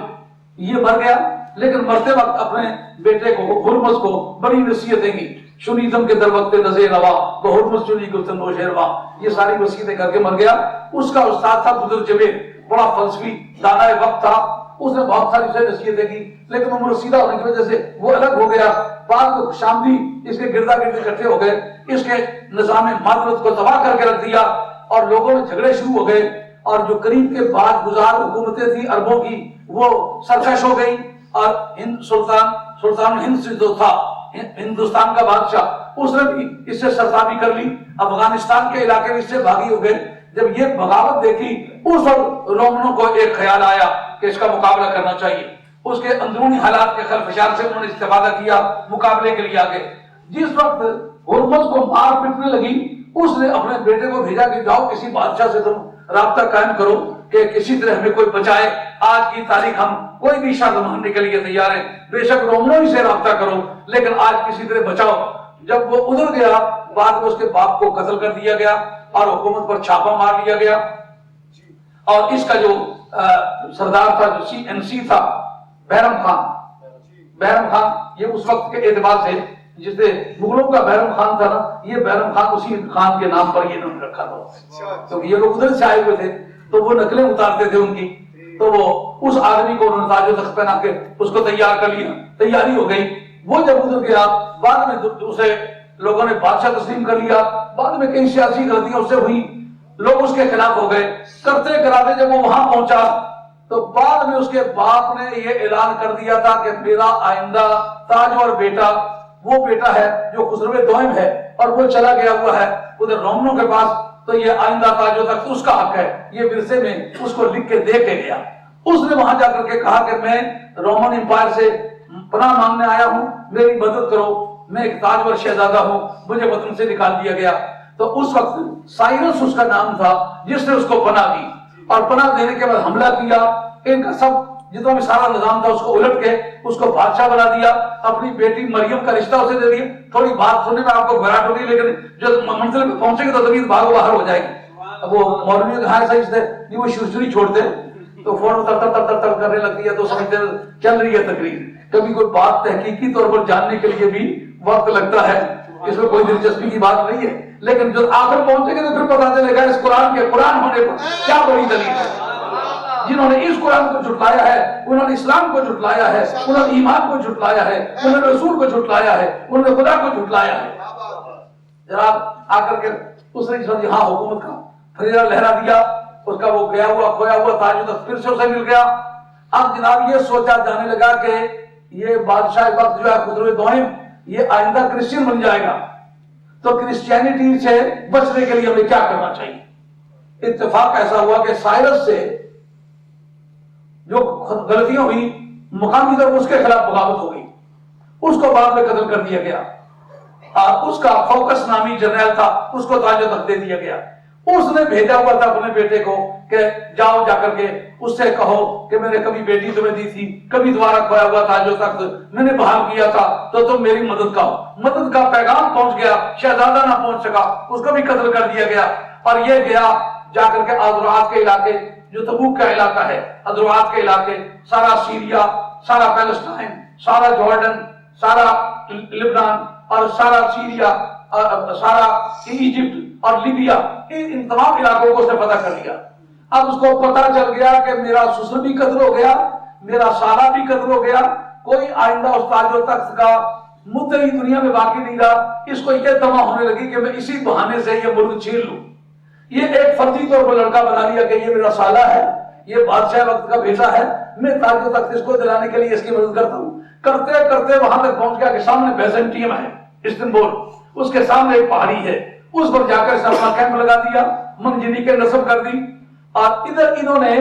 یہ مر گیا، لیکن مرتے وقت اپنے بیٹے کو ہرمز کو بڑی نصیحتیں کی، شنیدم کے در وقت نظر روا بہرمز چنی گفتن نوشیروان، یہ ساری وصیتیں کر کے مر گیا۔ اس کا استاد تھا بدر جبیر، بڑا فلسفی دانا وقت تھا، اس نے بہت ساری سے نصیحتیں کی، لیکن عمر رسیدہ ہونے کی وجہ سے وہ الگ ہو گیا۔ بعد میں شامدی اس کے گردا گرد اکٹھے ہو گئے، اس کے نظام معدلت کو تباہ کر کے رکھ دیا اور لوگوں میں جھگڑے شروع ہو گئے، اور جو قریب کے بعد گزار حکومتیں تھیں عربوں کی وہ سرکش ہو گئی، اور سلطان ہند سے جو تھا ہندوستان کا بادشاہ اس نے بھی اس سے سرسابی کر لی، افغانستان کے علاقے میں اس سے بھاگی ہو گئے۔ جب یہ بغاوت دیکھی اس وقت رومنوں کو ایک خیال آیا کہ اس کا مقابلہ کرنا چاہیے، اس کے اندرونی حالات کے خلفشار سے انہوں نے استفادہ کیا، مقابلے کے لیے آگے۔ جس وقت ہرمز کو مار پیٹنے لگی اس نے اپنے بیٹے کو بھیجا کہ جاؤ کسی بادشاہ سے تم رابطہ قائم کرو کہ کسی طرح ہمیں کوئی بچائے، آج کی تاریخ ہم کوئی بھی شرط ماننے کے لیے تیار ہیں، بے شک رومنوں ہی سے رابطہ کرو لیکن آج کسی طرح بچاؤ۔ جب وہ ادھر گیا بعد میں اس کے باپ کو قتل کر دیا گیا اور حکومت پر چھاپا مار لیا گیا، اور اس کا جو سردار تھا جو CNC تھا بہرم خان، یہ اس وقت کے اعتبار سے جس نے مغلوں کا بہرم خان تھا نا، یہ بہرم خان اسی خان کے نام پر یہ انہوں نے رکھا تھا، کیونکہ یہ لوگ ادھر سے آئے ہوئے تھے تو وہ نقلیں اتارتے تھے ان کی، تو وہ اس آدمی کو انہوں نے تاج و تخت پہنا کے اس کو تیار کر لیا، تیاری ہو گئی۔ وہ جب ادھر گیا بعد میں اسے لوگوں نے بادشاہ تسلیم کر لیا، بعد میں کئی سیاسی غلطیاں اس سے ہوئی، لوگ اس کے خلاف ہو گئے، کرتے کراتے جب وہ وہاں پہنچا تو بعد میں اس کے باپ نے یہ اعلان کر دیا تھا کہ میرا آئندہ تاجور بیٹا وہ بیٹا ہے جو خسرو دوئم ہے اور وہ چلا گیا ہوا ہے ادھر رومنوں کے پاس، تو یہ آئندہ تاجور تک اس کا حق ہے، یہ ورثے میں اس کو لکھ کے دے کے گیا۔ اس نے وہاں جا کر کے کہا کہ میں رومن امپائر سے پناہ مانگنے آیا ہوں، میری مدد کرو، میں ایک تاجور شہزادہ ہوں، مجھے وطن سے نکال دیا گیا۔ تو اس وقت سائرس اس کا نام تھا جس نے اس کو پناہ دی، اور پناہ دینے کے بعد حملہ کیا، ان کا سب جتنا بھی سارا نظام تھا اس کو الٹ کے اس کو بادشاہ بنا دیا، اپنی بیٹی مریم کا رشتہ اسے دے دیا۔ تھوڑی بات سننے میں آپ کو گھبراہٹ ہوگی لیکن جب منزل پہ پہنچے گے تو طبیعت بھاگو باہر ہو جائے گی۔ اب وہ مولوی نے کہا صحیح سے نہیں، وہ شوشری چھوڑتے تو فوراً تر کرنے لگتی ہے تو سمجھتے چل رہی ہے تقریر۔ کبھی کوئی بات تحقیقی طور پر جاننے کے لیے بھی وقت لگتا ہے، اس میں کوئی دلچسپی کی بات نہیں ہے، لیکن جب آخر پہنچے گے تو پھر پتا چلے گا اس قرآن کے قرآن ہونے پر کیا بڑی دلیل ہے۔ جنہوں نے اس قرآن کو جھٹلایا ہے انہوں نے اسلام کو جھٹلایا ہے، انہوں نے ایمان کو جھٹلایا ہے، انہوں نے رسول کو جھٹلایا ہے، انہوں نے خدا کو جھٹلایا ہے۔ جناب آ کر کے اس نے ہاں حکومت کا فریضہ لہرا دیا، اس کا وہ گیا ہوا کھویا ہوا تاج و تخت پھر سے اسے مل گیا۔ اب جناب یہ سوچا جانے لگا کہ یہ بادشاہ وقت جو ہے خسرو دوئم یہ آئندہ کرسچین بن جائے گا، تو کرسچینٹی سے بچنے کے لیے ہمیں کیا کرنا چاہیے۔ اتفاق ایسا ہوا کہ سائرس سے جو غلطیاں ہوئی مقامی طور پر اس کے خلاف بغاوت ہو گئی، اس کو بعد میں قتل کر دیا گیا، اور اس کا فوکس نامی جرنیل تھا اس کو تاج و تخت دے دیا گیا۔ اس نے بھیجا ہوا تھا اپنے بیٹے کو کہ جاؤ جا کر کے اس سے کہو کہ میں نے کبھی بیٹی تمہیں دی تھی، کبھی دوبارہ کھویا ہوا تاج و تخت میں نے بحال کیا تھا، تو تم میری مدد کا ہو۔ مدد کا پیغام پہنچ گیا، شہزادہ نہ پہنچ سکا، اس کو بھی قتل کر دیا گیا۔ اور یہ گیا جا کر کے آذرعات کے علاقے جو تبوک کا علاقہ ہے، آذرعات کے علاقے، سارا سیریا، سارا پیلسٹائن، سارا جارڈن، سارا لبنان اور سارا سیریا اور سارا ایجپٹ اور لیبیا، ان تمام علاقوں کو اس نے فتح کر لیا۔ اب اس کو پتا چل گیا کہ میرا سسر بھی قتل ہو گیا، میرا سالہ بھی قتل ہو گیا، کوئی آئندہ اس تاج و تخت کا مدعی دنیا میں باقی نہیں رہا۔ اس کو یہ تمام ہونے لگی کہ میں اسی بہانے سے یہ ملک چھین لوں۔ یہ ایک فرضی طور پر لڑکا بنا لیا کہ یہ میرا سالہ ہے، یہ بادشاہ وقت کا بیٹا ہے، میں تاج و تخت اس کو دلانے کے لیے اس کی مدد کرتا ہوں۔ کرتے کرتے وہاں تک پہنچ گیا کہ سامنے بیزنٹیم ہے، استنبول، اس کے سامنے ایک پہاڑی ہے، اس پر جا کر اپنا کیمپ لگا دیا، منجنی کے نصب کر دی۔ اور ادھر انہوں نے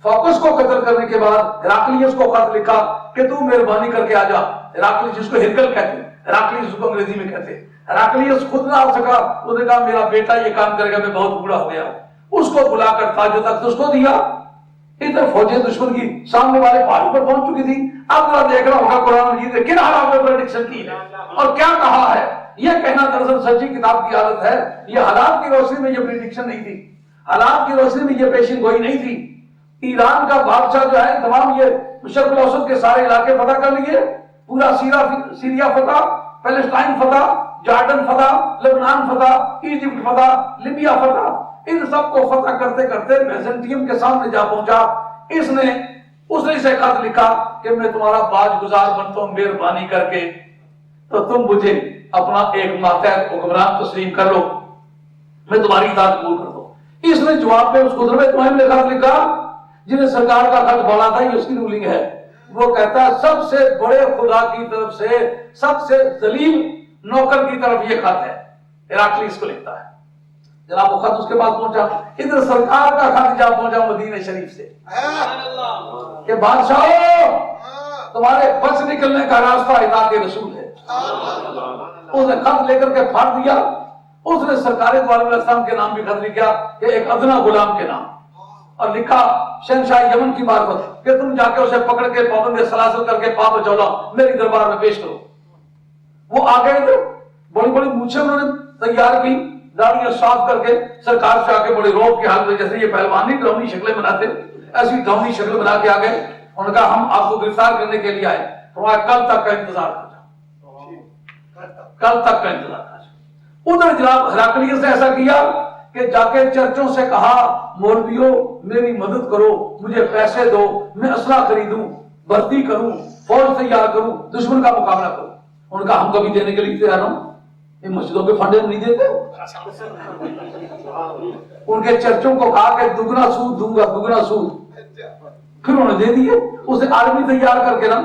فوکس کو قتل کرنے کے بعد ہراکلیس کو خط لکھا کہ تو مہربانی کر کے آ جا۔ ہراکلیس جس کو ہرکل کہتے ہیں، ہراکلیس اس کو انگریزی میں کہتے ہیں۔ ہراکلیس خود نہ آ سکا، اس نے کہا میرا بیٹا یہ کام کرے گا، میں بہت بوڑھا ہو گیا۔ اس کو بلا کر تاج و تخت اس کو دیا۔ ادھر فوجیں دشمن کی سامنے والے پہاڑی پر پہنچ چکی تھی۔ اب ذرا دیکھ رہا ہوگا قرآن مجید نے کن حالات میں پریڈکشن کی ہے اور کیا کہا ہے۔ یہ کہنا دراصل سچی کتاب کی عادت ہے، یہ حالات کی روشنی میں یہ پریڈکشن نہیں تھی، حالات کی روشنی میں یہ پیشن گوئی نہیں تھی۔ ایران کا بادشاہ جو ہے تمام یہ شرق الاوسط کے سارے علاقے فتح کر لیے، پورا سیریا فتح، پیلسٹائن فتح، جارڈن فتح، لبنان فتح، ایجپٹ فتح، لیبیا فتح، ان سب کو فتح کرتے کرتے بیزنٹیم کے سامنے جا پہنچا۔ اس نے اسے خط لکھا کہ میں تمہارا باج گزار بنتا ہوں، مہربانی کر کے تو تم مجھے اپنا ایک ماتحت حکمران تسلیم کر لو، میں تمہاری اطاعت قبول کر دوں۔ اس نے جواب میں اس خسرو دوئم نے خط لکھا جنہیں سرکار کا خط بڑا تھا، یہ اس کی رولنگ ہے۔ وہ کہتا ہے سب سے بڑے خدا کی طرف سے سب سے ذلیل نوکر کی طرف یہ خط ہے، ہراکلیس کو لکھتا ہے۔ جناب وہ خط اس کے پاس پہنچا، ادھر سرکار کا خط جا پہنچا مدینہ شریف سے کہ بادشاہ تمہارے بچ نکلنے کا راستہ اطاعت رسول ہے۔ اس نے خط لے کر کے پھاڑ دیا۔ اس نے سرکار دو عالم الاسلام کے نام بھی خط لکھا کہ ایک ادنا غلام کے نام، اور لکھا شہنشاہ یمن کی معرفت کہ تم جا کے اسے پکڑ کے پابند سلاسل کر کے پاپ چولا میری دربار میں پیش کرو۔ وہ آ گئے تھے، بڑی بڑی مونچھیں انہوں نے تیار کی، داڑیاں صاف کر کے سرکار سے آ کے بڑے روب کے حال میں، جیسے یہ پہلوانی ڈراؤنی شکلیں بناتے ایسی ڈراؤنی شکل بنا کے آ گئے۔ انہوں نے کہا ہم آپ کو گرفتار کرنے کے لیے آئے، فرمایا کل تک کا انتظار کر جاؤ، کل تک کا انتظار کر جاؤ۔ ادھر جناب ہراکلیس نے ایسا کیا کہ جا کے چرچوں سے کہا مولویوں میری مدد کرو، مجھے پیسے دو، میں اسلحہ خریدوں، بھرتی کروں، فوج تیار کروں، دشمن کا مقابلہ کروں۔ انہوں نے کہا ہم کبھی دینے کے لیے تیار ہوں، یہ مسجدوں کے فنڈے نہیں دیتے۔ ان کے چرچوں کو کہا کہ دگنا سود دوں گا، دگنا سود، پھر انہوں نے دے دیے۔ اس نے آرمی تیار کر کے نا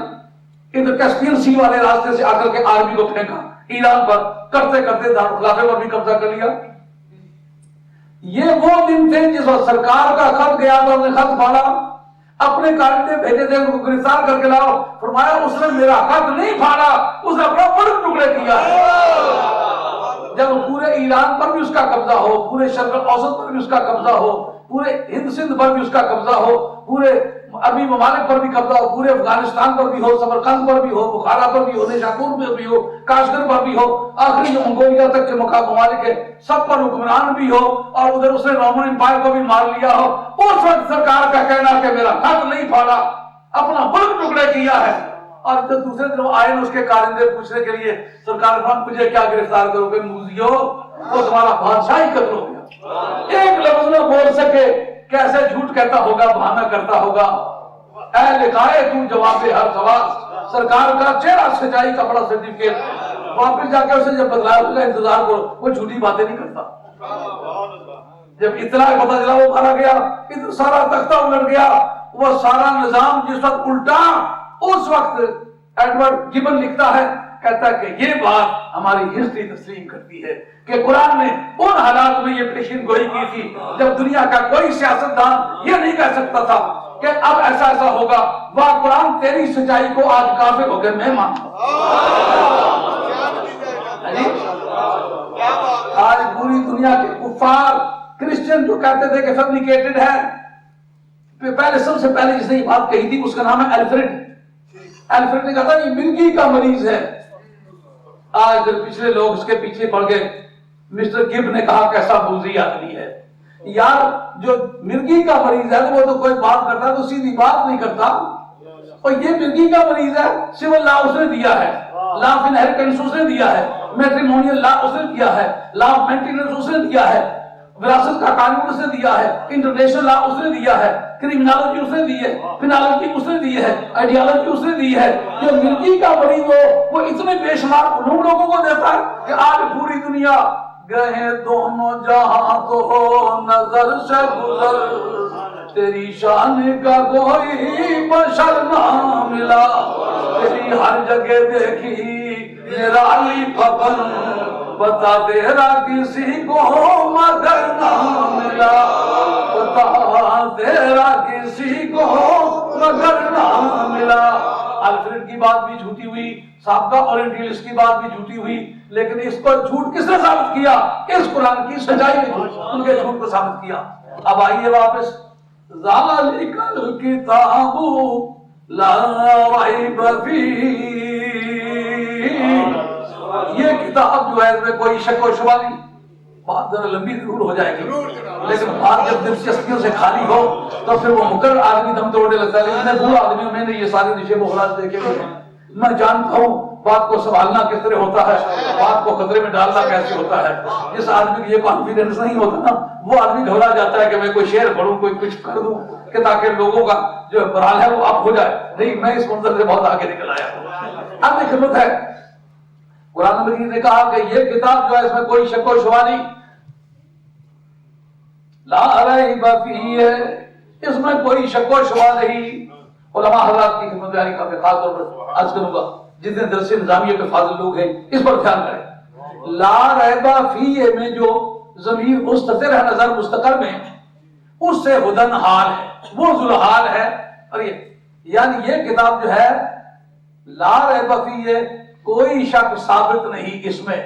ادھر کیسپین سی والے راستے سے آ کر کے آرمی کو پھینکا ایران پر، کرتے کرتے دارالخلافے پر بھی قبضہ کر لیا۔ یہ وہ دن تھے جس وقت سرکار کا خط گیا تھا، انہوں نے خط پھاڑا، اپنے کارندے بھیجے تھے ان کو گرفتار کر کے لاؤ، فرمایا اس نے میرا خط نہیں پھاڑا، اس نے اپنا ملک ٹکڑے کیا ہے۔ جب پورے ایران پر بھی اس کا قبضہ ہو، پورے شرق الاوسط پر بھی اس کا قبضہ ہو، پورے ہند سندھ پر بھی اس کا قبضہ ہو، پورے عربی ممالک پر بھی قبضہ ہو، پورے افغانستان پر بھی ہو، سمرقند پر بھی ہو، بخارا پر بھی ہو، نیشاپور پر بھی ہو، کاشغر پر بھی ہو، آخری جو منگولیا تک کے ممالک ہے سب پر حکمران بھی ہو، اور ادھر اس نے رومن امپائر کو بھی مار لیا ہو، اس وقت سرکار کا کہنا کہ میرا خط نہیں پھاڑا، اپنا ملک ٹکڑے کیا ہے۔ اور دوسرے دن آئے اس کے کارندے پوچھنے کے لیے، سرکار خان مجھے کیا گرفتار کرو گے؟ موذیو وہ تمہارا بادشاہ ہی قتل ہو گیا. ایک لفظ نہ بول سکے, کیسے جھوٹ کہتا ہوگا, بہانہ کرتا ہوگا. اے لکھائے تو جواب ہر سوال, سرکار کا چہرہ سچائی کا بڑا سرٹیفکیٹ. واپس جا کے اسے جب بدلایا اس کا انتظار کرو, وہ جھوٹی باتیں نہیں کرتا. جب اطلاع پتہ چلا وہ مارا گیا, اتنا سارا تختہ الٹ گیا, وہ سارا نظام جس وقت الٹا, اس وقت ایڈورڈ گبن لکھتا ہے, کہتا ہے کہ یہ بات ہماری ہسٹری تسلیم کرتی ہے کہ قرآن نے ان حالات میں یہ پیشین گوئی کی تھی جب دنیا کا کوئی سیاستدان یہ نہیں کہہ سکتا تھا کہ اب ایسا ایسا ہوگا. واہ قرآن تیری سچائی کو آج کافر ہو گئے میں مانتا ہوں. آج پوری دنیا کے کفار کرسچن جو کہتے تھے کہ فیبریکیٹڈ ہے, پہلے سب سے پہلے جس نے یہ بات کہی تھی اس کا نام ہے الفریڈ. الفریڈ نے کہا تھا یہ مرگی کا مریض ہے. آج پھر پچھلے لوگ اس کے پیچھے پڑ گئے. مسٹر گب نے کہا کیسا بوزی آدمی ہے یار, جو مرگی کا مریض ہے وہ تو کوئی بات کرتا ہے تو سیدھی بات نہیں کرتا, اور یہ مرگی کا مریض ہے. سول لا اس نے دیا ہے, لا آف انہیریٹنس اس نے دیا ہے, میٹریمونیل لا اس نے دیا ہے, لا آف مینٹیننس اس نے دیا ہے, وراثت کا قانون اس نے دیا ہے, انٹرنیشنل لا اس نے دیا ہے, کرمنالوجی اس نے دی ہے, فینالوجی اس نے دی ہے, آئیڈیالوجی اس نے دی ہے. جو مرگی کا مریض ہو وہ اتنے بے شمار علوم لوگوں کو دیتا ہے کہ آج پوری دنیا گئے دونوں جہاں تو ہو نظر سے گزر, تیری شان کا کوئی بشر نہ ملا, تیری ہر جگہ دیکھی نرالی پپن, بتا تیرا کسی کو مگر نہ ملا, بتا تیرا کسی کو مگر نہ ملا. الفریڈ کی بات بھی جھوٹی ہوئی, سابقہ اورینٹیلسٹ کی بات بھی جھوٹی ہوئی, لیکن اس کو جھوٹ کس نے ثابت کیا؟ اس قرآن کی سچائی نے ان کے جھوٹ کو ثابت کیا. اب آئیے واپس, ذالک الکتاب لا ریب فیہ, یہ کتاب جو ہے اس میں کوئی شک و شبہ نہیں. بات ذرا لمبی ضرور ہو جائے گی, لیکن بات جب دلچسپیوں سے خالی ہو تو پھر وہ مقرر آدمی دم توڑنے لگتا ہے. لیکن میں بوڑھا آدمی ہوں, میں نے یہ سارے نشے مخلص دیکھے ہوئے, میں جانتا ہوں بات کو سنبھالنا کس طرح ہوتا ہے, بات کو خطرے میں ڈالنا کیسے ہوتا ہے. جس آدمی کی یہ کانفیڈنس نہیں ہوتا نا, وہ آدمی گھبرا جاتا ہے کہ میں کوئی شعر پڑھوں, کوئی کچھ کر دوں کہ تاکہ لوگوں کا جو برحال ہے وہ اب ہو جائے. نہیں, میں اس منظر سے بہت آگے نکل آیا ہوں. اب ایک خدمت ہے, قرآن مجید نے کہا کہ یہ کتاب جو ہے اس میں کوئی شک و شبہ نہیں, لا ریب فیہ, اس میں کوئی شک و شبہ نہیں. علماء حضرات کی خدمت بیانی کا خاص طور پر عرض کروں گا, جتنے درس نظامیہ کے فاضل لوگ ہیں اس پر دھیان کریں. لا ریب فیہ میں جو ضمیر مستتر ہے نظر مستقر میں, اس سے ہدن حال ہے, وہ ذوالحال ہے. اور یہ یعنی یہ کتاب جو ہے لا ریب فیہ, کوئی شک ثابت نہیں اس میں,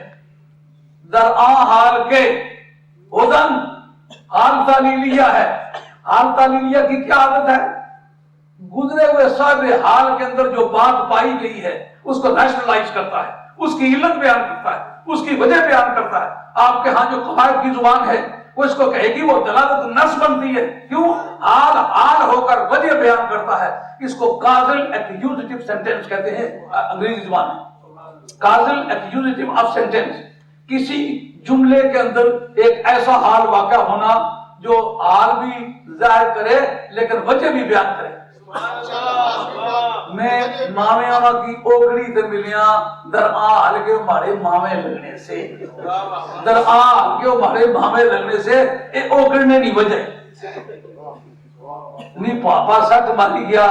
درآ حال کے, ہدن حال تعلیلیہ ہے. حال تعلیلیہ کی کیا عادت ہے؟ گزرے ہوئے صاحب حال کے اندر جو بات پائی گئی ہے اس کو نیشنلائز کرتا ہے, اس کی علت بیان کرتا ہے, اس کی وجہ بیان کرتا ہے. آپ کے ہاں جو قواعد کی زبان ہے وہ اس کو کہے گی وہ دلالت نص بنتی ہے. کیوں؟ حال حال ہو کر وجہ بیان کرتا ہے. اس کو کازل ایکیوزیٹو سینٹینس کہتے ہیں انگریزی زبان میں. کازل ایکیوزیٹو آف سینٹینس, کسی جملے کے اندر ایک ایسا حال واقع ہونا جو حال بھی ظاہر کرے لیکن وجہ بھی بیان کرے. میں ماوے آما کی اوکڑی تے ملیاں درآ حل کے مارے ماوے لگنے سے, درآ حل کے مارے ماوے لگنے سے, اے اوکڑنے نہیں وجہ نہیں. پاپا سٹ ماری گیا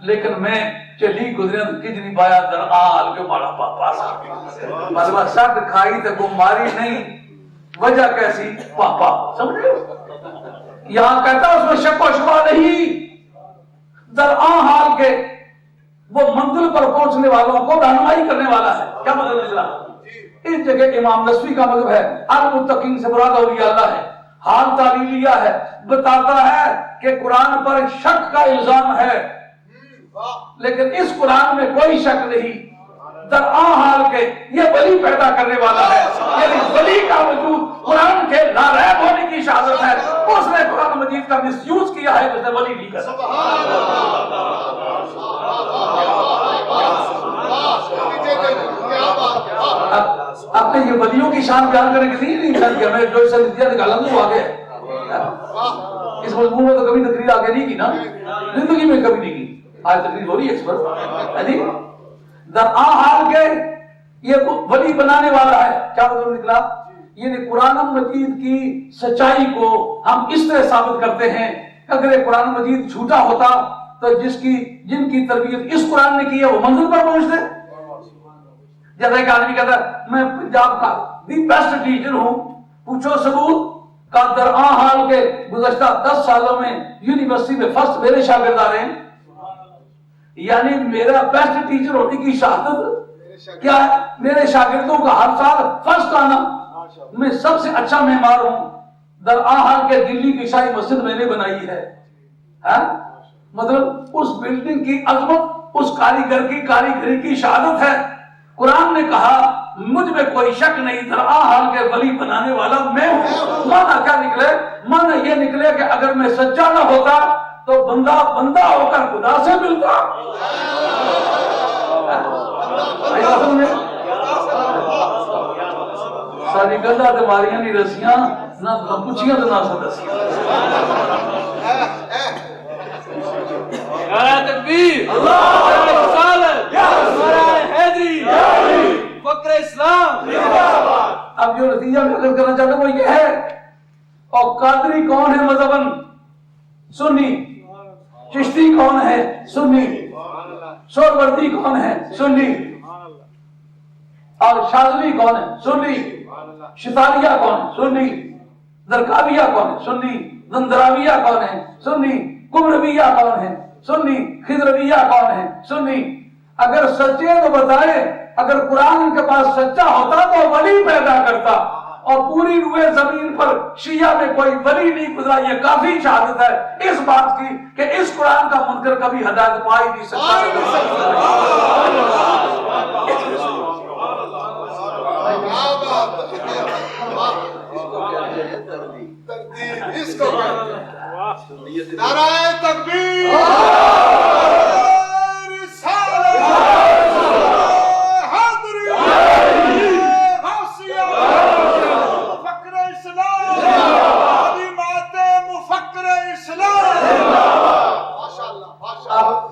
لیکن میں چلی گزرے کچھ نہیں پایا, درآ حل کے مارا پاپا مطلب سٹ کھائی تے کو ماری نہیں, وجہ کیسی؟ پاپا. سمجھے؟ یہاں کہتا اس میں شک و شبہ نہیں, درآ حال کے وہ منزل پر پہنچنے والوں کو رہنمائی کرنے والا ہے. کیا مطلب نکلا؟ اس جگہ امام نصفی کا مطلب ہے المتقین سے مراد اولیاء اللہ ہے. حال تعلیلیہ ہے, بتاتا ہے کہ قرآن پر شک کا الزام ہے لیکن اس قرآن میں کوئی شک نہیں. درآ حال کے یہ ولی پیدا کرنے والا ہے, یعنی ولی کا وجود قرآن کے لا ریب ہونے کی شہادت ہے. اس نے قرآن مجید کا مس یوز کیا ہے جس نے ولی نہیں کر. آپ نے یہ ولیوں کی شان بیان کرنے کے لیے نہیں بیان کیا. میں جو سلسلہ نکالا تو وہ آگے ہے. اس مضمون میں تو کبھی تقریر آگے نہیں کی نا, زندگی میں کبھی نہیں کی. آج تقریر ہو رہی ہے اس پر. در حال کے یہ ولی بنانے والا ہے. کیا مطلب نکلا؟ یہ قرآن مجید کی سچائی کو ہم اس طرح ثابت کرتے ہیں کہ اگر یہ قرآن مجید جھوٹا ہوتا تو جن کی تربیت اس قرآن نے کی ہے وہ منزل پر پہنچتے. جیسا کہ آدمی کہتا ہے میں پنجاب کا دی بیسٹ ٹیچر ہوں, پوچھو ثبوت کا. در حال کے گزشتہ 10 سالوں میں یونیورسٹی میں فرسٹ میرے شاگرد آ رہے ہیں. یعنی میرا بیسٹ ٹیچر ہونے کی شہادت کیا ہے؟ میرے شاگردوں کا ہر سال فرسٹ آنا. میں سب سے اچھا معمار ہوں. در حال کے دلی کی شاہی مسجد میں نے بنائی ہے. مطلب اس بلڈنگ کی عظمت اس کاریگر کی کاریگری کی شہادت ہے. قرآن نے کہا مجھ میں کوئی شک نہیں, در حال کے ولی بنانے والا میں ہوں. مانا کیا نکلے؟ مانا یہ نکلے کہ اگر میں سچا نہ ہوتا تو بندہ ہو کر خدا سے ملتا. ساری گندہ تمہاریاں نہیں رسیاں نہ پوچھیاں تو نہ سدسیاں. تکبیر, اللہ رسالت, حیدری, فخر اسلام. اب جو نتیجہ میں ذکر کرنا چاہتا ہوں وہ یہ ہے, اور قادری کون ہے مذہباً؟ سنی. چشتی کون ہے؟ سنی. سہروردی کون ہے؟ سنی. اور شاذلی کون ہے؟ سنی. شتالیہ کون ہے؟ سنی. درکاویہ کون ہے؟ سنی. زندراویہ کون ہے؟ سنی. کمرویہ کون ہے؟ سنی. خضرویہ کون ہے؟ سنی. اگر سچے تو بتائے, اگر قرآن ان کے پاس سچا ہوتا تو ولی پیدا کرتا, اور پوری روئے زمین پر شیعہ میں کوئی ولی نہیں گزرا. یہ کافی شہادت ہے اس بات کی کہ اس قرآن کا منکر کبھی ہدایت پا ہی نہیں سکتا. اس کو نعرہ تکبیر,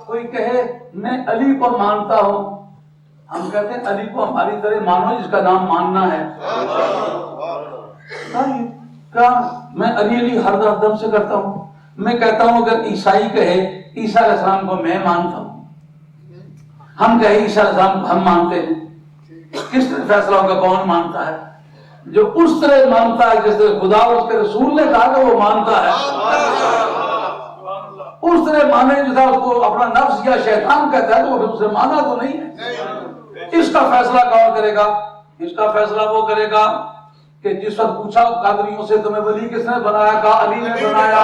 کوئی کہے میں علی کو مانتا ہوں, ہم کہتے ہیں علی کو ہماری طرح مانو جس کا نام ماننا ہے. کیا میں علی ہر دم سے کرتا ہوں؟ میں کہتا ہوں اگر عیسائی کہے عیسیٰ علیہ السلام کو میں مانتا ہوں, ہم کہے عیسیٰ علیہ السلام کو ہم مانتے ہیں, کس طرح فیصلہ ہوگا کون مانتا ہے؟ جو اس طرح مانتا ہے جس طرح خدا اور اس کے رسول نے کہا کہ وہ مانتا ہے, اس طرح مانے جو تھا اس کو اپنا نفس یا شیطان کہتا ہے تو وہ اسے مانا تو نہیں ہے. اس کا فیصلہ کون کرے گا؟ اس کا فیصلہ وہ کرے گا کہ جس وقت پوچھا قادریوں سے تمہیں ولی کس نے بنایا؟ کہا علی نے بنایا.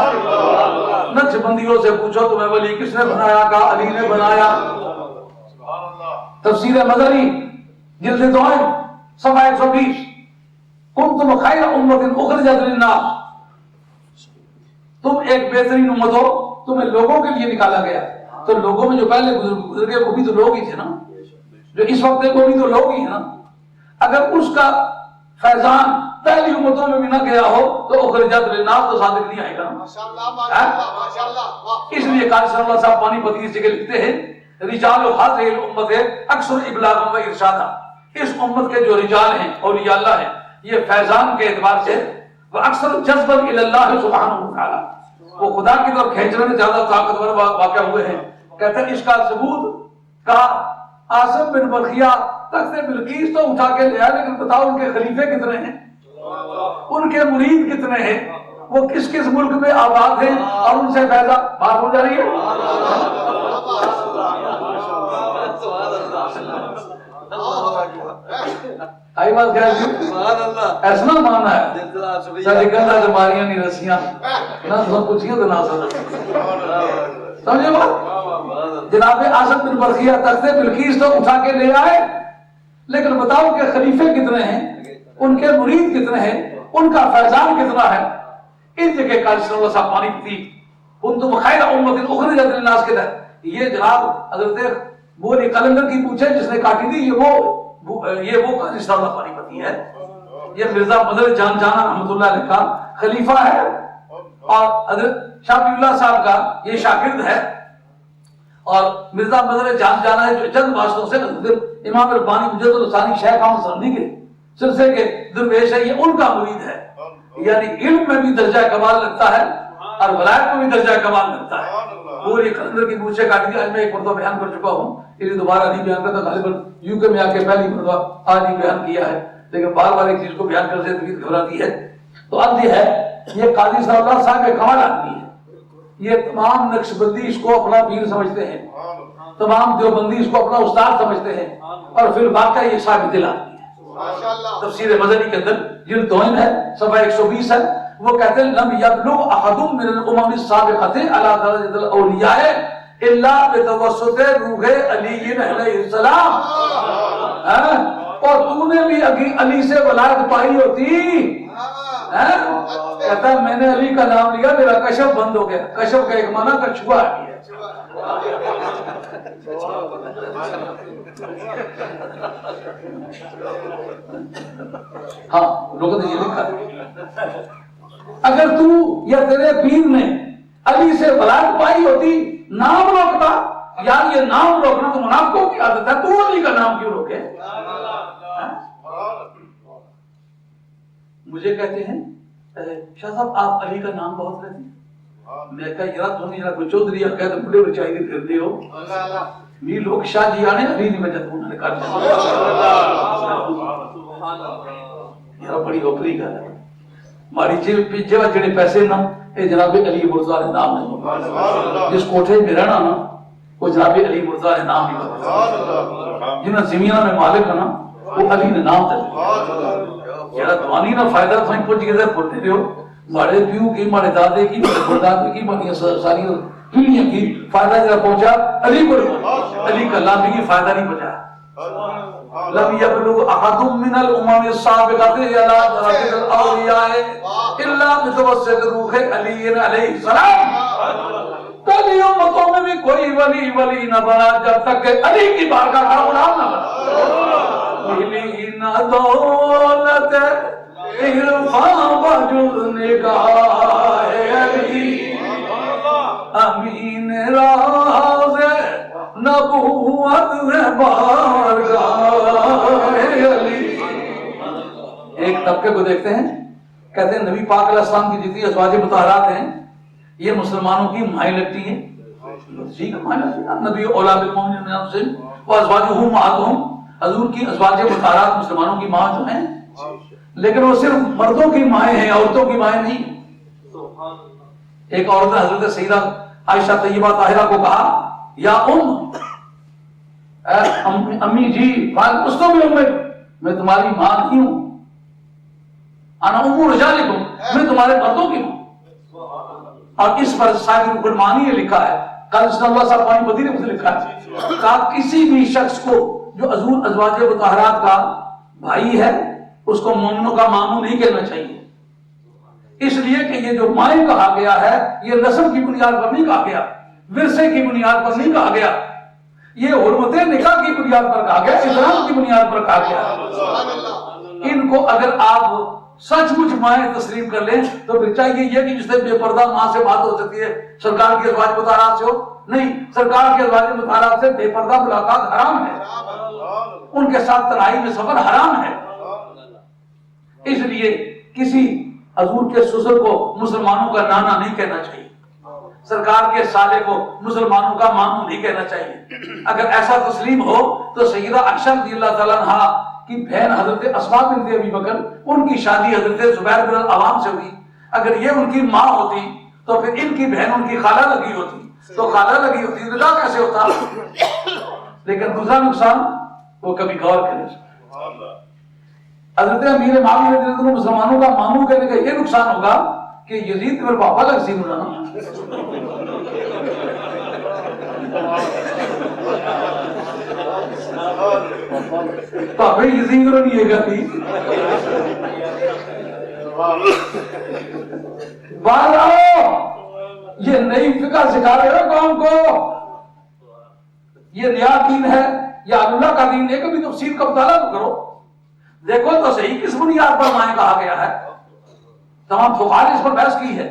نقشبندیوں سے پوچھو تمہیں ولی کس نے بنایا؟ کہا علی نے بنایا. تفسیر مدنی جلد 2 صفحہ 120, کنتم خیر امت اخرجت للناس, تم ایک بہترین امت ہو, تمہیں لوگوں کے لیے نکالا گیا. تو لوگوں میں جو پہلے گزر گئے وہ بھی تو لوگ ہی تھے نا, جو اس وقت ہے وہ بھی تو لوگ ہی ہیں نا. اگر اس کا فیضان پہلی امتوں میں بھی نہ گیا ہو تو اخرجت للناس تو صادق نہیں آئے گا. اس لیے قاری صلی اللہ صاحب پانی پتی سے لکھتے ہیں رجال هذه الامه اکثر ابلاغا و ارشادا, اس امت کے جو رجال ہیں اولیاء اللہ ہیں یہ فیضان کے اعتبار سے وہ اکثر جذبا الی اللہ سبحانہ وتعالی, وہ خدا کی طرف کھینچنے میں زیادہ طاقتور واقع ہوئے ہیں. کہتے ہیں اس کا ثبوت کا عاصم بن برخیہ تخت بلقیس تو اٹھا کے لیا, لیکن بتاؤ ان کے خلیفے کتنے ہیں, ان کے مرید کتنے ہیں, وہ کس کس ملک میں آباد ہیں, اور ان سے پیدا بات ہو جا رہی ہے. آئی بات کیا ہے؟ ایسا نہ مانا ہے ساری گندہ تمہاریاں نہیں رسیاں نہ سب پوچھیے تو نہ سمجھے بات. جناب عاصم بن برخیہ تخت بلقیس تو اٹھا کے لے آئے, لیکن بتاؤ کہ خلیفے کتنے ہیں, ان کے مرید کتنے ہیں, ان کا فیضان کتنا ہے. اس جگہ قاری صلی اللہ صاحب پانی پیتی کنتم خیر امت اخرجت للناس کے در, یہ جناب حضرت بولی قلندر کی پوچھے جس نے کاٹی تھی, یہ وہ قاری صلی اللہ پانی پتی ہے. یہ مرزا مدر جان جانا رحمۃ اللہ علیہ کا خلیفہ ہے اور حضرت شاہ ولی اللہ صاحب کا یہ شاگرد ہے، اور مرزا مدر جان جانا ہے جو چند واسطوں سے حضرت امام ربانی مجد الثانی شیخ احمد سندھی کے سلسلے کے درویش ہے، یہ ان کا مرید ہے، یعنی علم میں بھی درجہ کمال رکھتا ہے اور ولایت میں بھی درجہ کمال رکھتا ہے۔ پوری قلندر کی پوچھے کاٹ دی، آج میں ایک مرتبہ بیان کر چکا ہوں، یہ دوبارہ نہیں بیان کرتا، غالباً یو کے میں آ کے پہلی مرتبہ آج ہی بیان کیا ہے، لیکن بار بار ایک چیز کو بیان کرنے سے طبیعت گھبراتی ہے۔ تو اب یہ ہے، یہ قاضی صاحب اللہ صاحب ایک کمال آدمی ہے، یہ تمام نقش بندی اس کو اپنا پیر سمجھتے ہیں، تمام دیوبندی اس کو اپنا استاد سمجھتے ہیں، اور پھر واقعہ یہ صاحب دل آدمی ہے۔ تفسیر مدنی کے اندر جلد 2 ہے، صفحہ 120 ہے، وہ کہتے ہیں لم یبلغ احد من الامم السابقۃ علی درجۃ الاولیاء الا بتوسط روح علی علیہ السلام۔ اور تو نے بھی علی سے ولایت پائی ہوتی، کہتا ہے میں نے علی کا نام لیا، میرا کشف بند ہو گیا۔ کشف کا ایک معنی کچھوا ہے، ہاں لوگوں نے یہ لکھا ہے اگر تو یا تیرے پیر نے علی سے ولایت پائی ہوتی، نام روکتا، یار یہ نام روکنا تو منافقوں کی عادت ہے، تو علی کا نام کیوں روکے؟ مجھے کہتے ہیں شاہ صاحب آپ علی کا نام بہت لیتے ہیں، میں کہا یار تم نے کوئی چودھری یا کہتے بڑے بچائی دی پھرتے ہو، یہ لوگ شاہ جی آنے علی نہیں بچت انہوں نے کہا یار بڑی اوپری گل ہے، ماری جیب جڑے پیسے نا یہ جناب علی مرزا نے نام نہیں، جس کوٹھے میں رہنا نا وہ جناب علی مرزا نے نام نہیں، جنہیں زمینہ میں مالک ہے نا وہ علی نے نام تھا، یار دوانی نا فائدہ تھوڑی پوچھ کے در پڑھتے رہے ہو، مارے پیو کی، مارے دادے کی، مارے پردادے کی، مارے ساری پیڑیاں کی فائدہ جہاں پہنچا علی کو، علی کا نام کی فائدہ نہیں پہنچا۔ لم يبلغ احد من الامم السابقۃ علی درجۃ الاولیاء الا بتوسط روح علی علیہ السلام۔ پہلی امتوں میں بھی کوئی ولی نہ بنا جب تک کہ علی کی بارگاہ کا غلام نہ بنا۔ ملی نہ دولت عرفان وجود نگاہ علی، امین راز نبوت بارگاہ علی۔ ایک طبقے کو دیکھتے ہیں، کہتے ہیں نبی پاک علیہ السلام کی جتنی ازواج مطہرات ہیں یہ مسلمانوں کی مائیں لگتی ہیں، ٹھیک ہے مائیں لگتی ہیں، نبی اولاد المؤمنین من انفسہم وازواجہ امہاتہم، حضور کی ازواج مطہرات مسلمانوں کی ماں جو ہیں، لیکن وہ صرف مردوں کی مائیں ہیں، عورتوں کی مائیں نہیں۔ ایک عورت نے حضرت سیدہ عائشہ طیبہ طاہرہ کو کہا یا امی جی میں تمہاری ماں نہیں ہوں، انا ام رجالکم، میں تمہارے مردوں کی ہوں۔ اور اس پر صاحب گلمانی نے لکھا ہے، قاضی صلی اللہ صاحب پانی پتی نے مجھے لکھا ہے کہ کسی بھی شخص کو جو حضور ازواج مطہرات کا بھائی ہے اس کو مومنوں کا ماموں نہیں کہنا چاہیے، اس لیے کہ یہ جو مائیں کہا گیا ہے یہ نسب کی بنیاد پر نہیں کہا گیا، ورثے کی بنیاد پر نہیں کہا گیا، یہ حرمت نکاح کی بنیاد پر کہا گیا، اسلام کی بنیاد پر کہا گیا۔ ان کو اگر آپ سچ مچ مائیں تسلیم کر لیں تو پھر چاہیے یہ کہ جس سے بے پردہ ماں سے بات ہو سکتی ہے سرکار کی ازواج مطہرات سے ہو، نہیں، سرکار کی ازواج مطہرات سے بے پردہ ملاقات حرام ہے، ان کے ساتھ تنہائی میں سفر حرام ہے۔ اس لیے کسی حضور کے سسر کو مسلمانوں کا نانا نہیں کہنا چاہیے، سرکار کے سالے کو مسلمانوں کا ماموں نہیں کہنا چاہیے۔ اگر ایسا تسلیم ہو تو سیدہ عائشہ رضی اللہ تعالیٰ عنہ کی بہن حضرت اسماء بنت ابی بکر، ان کی شادی حضرت زبیر بن العوام سے ہوئی، اگر یہ ان کی ماں ہوتی تو پھر ان کی بہن ان کی خالہ لگی ہوتی، تو خالہ لگی ہوتی نکاح کیسے ہوتا؟ لیکن دوسرا نقصان وہ کبھی غور کرے، حضرت امیر معاویہ رضی اللہ عنہ مسلمانوں کا ماموں کہنے کا یہ نقصان ہوگا کہ یزید میرے پاپا لگ سی نا، پاپے یزید رو نہیں ہے گا تھی باہر آؤ، یہ نئی فقہ سکھا رہے ہو قوم کو، یہ نیا دین ہے، یہ اللہ کا دین ہے، کبھی تفسیر کا مطالعہ تو کرو۔ دیکھو تو صحیح کس بنیاد پر مائیں کہا گیا ہے. تمام فقہاء نے اس پر بحث کی ہے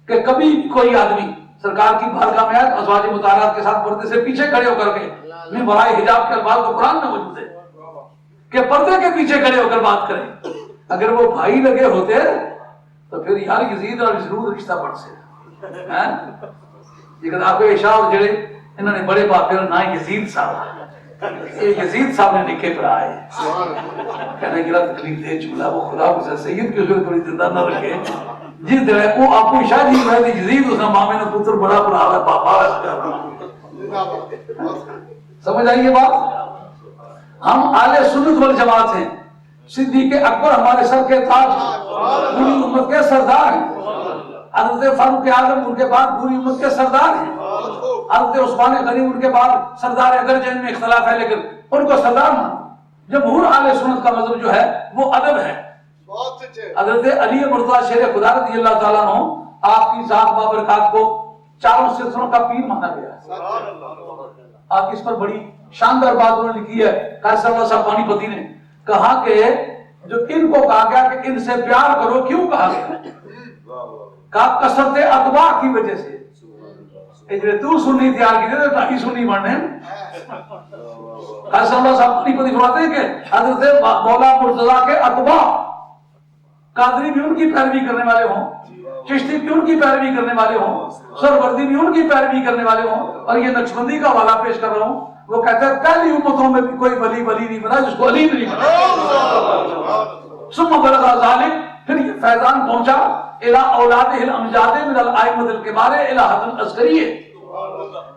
کہ کبھی کوئی آدمی سرکار کی بارگاہ میں آئے ازواج مطہرات کے ساتھ پردے سے پیچھے کھڑے ہو کر کے من ورائے حجاب کے الفاظ تو قرآن میں موجود ہے کہ پردے کے پیچھے کھڑے ہو کر بات کریں. اگر وہ بھائی لگے ہوتے تو پھر یار یزید اور ضرور رشتہ بڑھ سے لیکن آپ کو عشاء اور جڑے انہوں نے بڑے باپ نہ یزید صاحب یہ یزید صاحب نے لکھے پر آئے کہنے کی تکلیف دے چولا وہ خدا کو سید کی صورت تھوڑی زندہ نہ رکھے جس دن وہ آپ کو عشاء جی رہے تھے یزید اس نے مامے نے پتر بڑا پر آ پاپا سمجھ آئی یہ بات. ہم اہل سنت والجماعت ہیں. صدیق اکبر ہمارے سر کے تاج پوری امت کے سردار ہیں. حضرت فاروق اعظم ان کے بعد پوری امت کے سردار ہیں. حضرت عثمان غنی ان کے بعد سردار اگر جن میں اختلاف ہے لیکن ان کو سردار مان. جمہور اہل سنت کا مذہب جو ہے وہ ادب ہے. حضرت علی مرتضیٰ شیر خدا رضی اللہ تعالیٰ عنہ آپ کی ذات بابرکات کو چاروں سلسلوں کا پیر مانا گیا. آپ اس پر بڑی شاندار بات انہوں نے لکھی ہے قاضی صاحب صاحب پانی پتی نے کہا کہ جو ان کو کہا گیا کہ ان سے پیار کرو کیوں کہا گیا کہا کثرت اتباع کی وجہ سے. تو سنی تیار کی تھے تاکہ سنی بڑھنے. قاضی صاحب پانی پتی فرماتے ہیں کہ حضرت مولا مرتضیٰ کے اتباع قادری بھی ان کی پیروی کرنے والے ہوں چشتی بھی ان کی پیروی کرنے والے ہوں سہروردی بھی ان کی پیروی کرنے والے ہوں اور یہ نقشبندی کا حوالہ پیش کر رہا ہوں. وہ کہتے ہیں پہلی امتوں میں بھی کوئی ولی نہیں بنا جس کو علی نہیں بنا. ثم بلغ ذلك پھر یہ فیضان پہنچا الى اولادہ الامجاد من الائمۃ الکبار الى حضرت العسکری.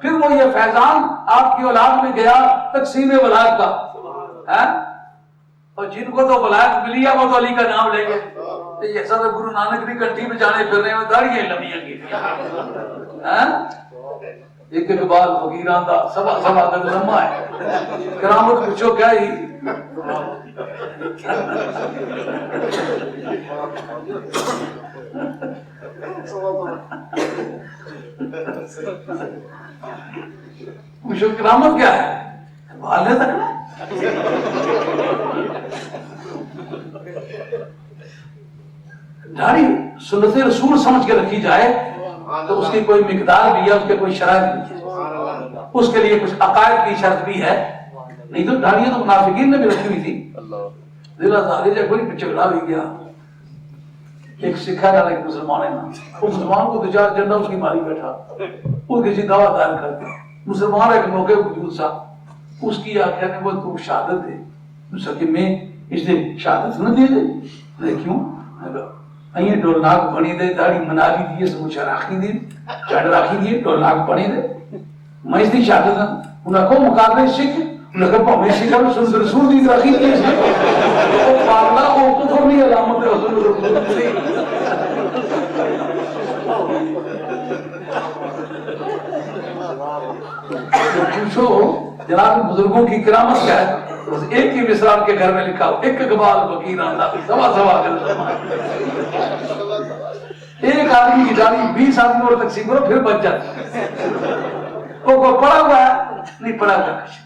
پھر وہ یہ فیضان آپ کی اولاد میں گیا تقسیم ولایت کا اور جن کو تو ولایت ملی ہے وہ تو علی کا نام لیں گے. یہ سب گرو نانک کی کنٹھی میں جانے پھرنے میں داڑیاں لمبیاں کی ایک اقبال فقیران دا سبا سبا کا لمبا ہے کرامت پوچھو کیا ہی. پوچھو کرامت کیا ہے بالے تک نا داڑھی سنت رسول سمجھ کے رکھی جائے تو اس کی کوئی مقدار بھی ہے اس کے کوئی شرائط بھی ہے اس کے لیے کچھ عقائد کی شرط بھی ہے. نہیں تو داڑھی تو منافقین نے بھی رکھی ہوئی تھی. ضلع ظاہر جب کوئی جھگڑا بھی گیا ایک سکھا ڈالا ایک مسلمان ہے نا وہ مسلمان کو دو چار جنڈا اس کی ماری بیٹھا وہ کسی دعویٰ دائر کرتے مسلمان ایک موقع وجود سا اس کی آخر نے وہ تو شہادت دے کہ میں اس دن شہادت نہ دے دے کیوں અહીં ઢોલનાક ભણી દે દાઢી મનાવી દીએ સમુચા રાખી દે ચડ રાખી દીએ ઢોલનાક ભણી દે મૈસની શાદત ઉનકો મુકાબલે શીખ ઉનકો પમે શીખા સુંદર સુંદી રાખી દીએ ઓ પાગલા ઓ કુફર ની અલામત રસૂલ پوچھو جناب بزرگوں کی کرامت کیا ہے. بس ایک ہی مصرع کے گھر میں لکھا ہو ایک اقبال فقیر آندا سوا سوا ایک آدمی کی داڑھی 20 آدمی اور تقسیم کرو پھر بچ جاتا. وہ کوئی پڑھا ہوا ہے نہیں پڑھا ہوا کچھ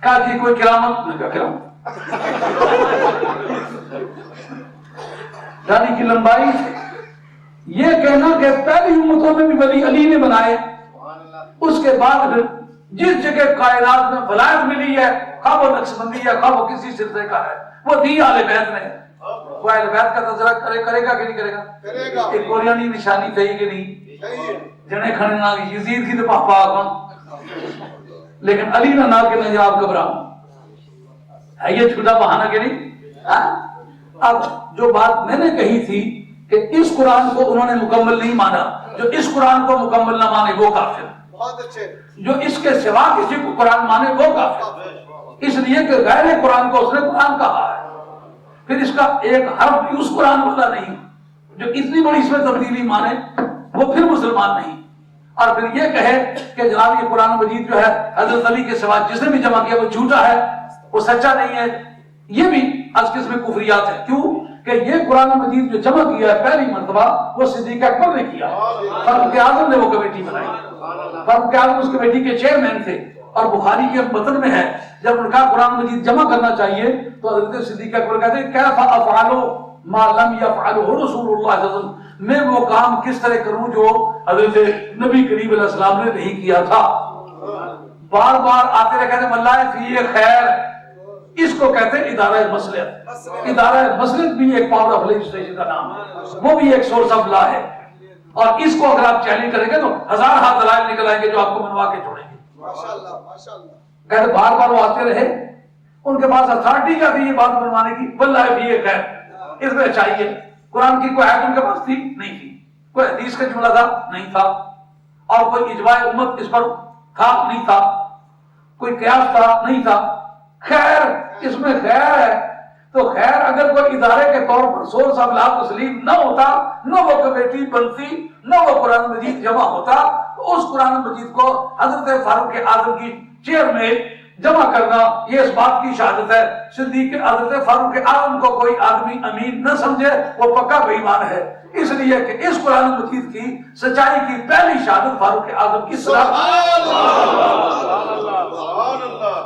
کہا جی کوئی کرامت نہیں کہا کرامت داڑھی کی لمبائی یہ کہنا کہ پہلی امتوں میں بھی ولی علی نے بنائے اس کے بعد جس جگہ کائنات میں ولایت ملی ہے خواہ وہ نقشبندی ہے خواہ وہ کسی سلسلے کا ہے وہ دی اہل بیت نے. وہ اہل بیت کا تذکرہ کرے گا کہ نہیں کرے گا. ایک قرآنی نشانی تھی کہ نہیں جنہیں کھڑے نہ یزید کی تو پاپا آگا لیکن علی نہ نہ کہ نہیں آپ گھبراؤں ہے یہ چھوٹا بہانہ کہ نہیں. اب جو بات میں نے کہی تھی کہ اس قرآن کو انہوں نے مکمل نہیں مانا جو اس قرآن کو مکمل نہ مانے وہ کافر جو اس کے سوا کسی کو قرآن مانے وہ کافر اس لیے کہ غیر قرآن کو اس نے قرآن کہا ہے. پھر اس کا ایک حرف بھی اس قرآن والا نہیں جو اتنی بڑی اس میں تبدیلی مانے وہ پھر مسلمان نہیں. اور پھر یہ کہے کہ جناب یہ قرآن مجید جو ہے حضرت علی کے سوا جس نے بھی جمع کیا وہ جھوٹا ہے وہ سچا نہیں ہے. یہ بھی از قسم کفریات ہے. کیوں کہ یہ قرآن مجید جو جمع کیا ہے پہلی مرتبہ وہ صدیق اکبر نے کیا. فاروق اعظم نے وہ کمیٹی بنائی. فاروق اعظم اس کمیٹی کے چیئرمین تھے اور بخاری کے متن میں ہے جب ان کا قرآن مجید جمع کرنا چاہیے تو حضرت صدیق اکبر کہتے ہیں کیف افعل ما لم يفعله رسول اللہ صلی اللہ علیہ وسلم، میں وہ کام کس طرح کروں جو حضرت نبی کریم علیہ السلام نے نہیں کیا تھا. بار بار آتے رہے کہتے ہیں ملائے فی خیر، اس کو کہتے ہیں ادارہ مسلک. ادارہ مسلک بھی ایک پاور آف لیجسلیشن کا نام ہے، وہ بھی ایک سورس آف لا ہے. اور اس کو اگر آپ چیلنج کریں گے تو ہزار ہاتھ دلائل نکل آئیں گے جو آپ کو منوا کے چھوڑیں گے. ماشاءاللہ ماشاءاللہ. کہتے بار بار وہ آتے رہے، ان کے پاس اتھارٹی کا تھی یہ بات بنوانے کی. واللہ فی خیر، اس میں چاہیے. قرآن کی کوئی آیت ان کے پاس تھی نہیں تھی، کوئی حدیث کا جملہ تھا نہیں تھا، اور کوئی اجماع امت اس پر تھا نہیں تھا، کوئی قیاس تھا نہیں تھا. خیر، اس میں خیر ہے تو خیر اگر کوئی ادارے کے طور پر سورس آف لا تسلیم نہ ہوتا، نہ وہ کمیٹی بنتی، نہ وہ قرآن مجید جمع ہوتا، تو اس قرآن مجید کو حضرت فاروق اعظم کی چیئر میں جمع کرنا یہ اس بات کی شہادت ہے. صدیق حضرت فاروق اعظم کو کوئی آدمی امین نہ سمجھے وہ پکا بے ایمان ہے، اس لیے کہ اس قرآن مجید کی سچائی کی پہلی شہادت فاروق اعظم کی سبحان اللہ سبحان اللہ.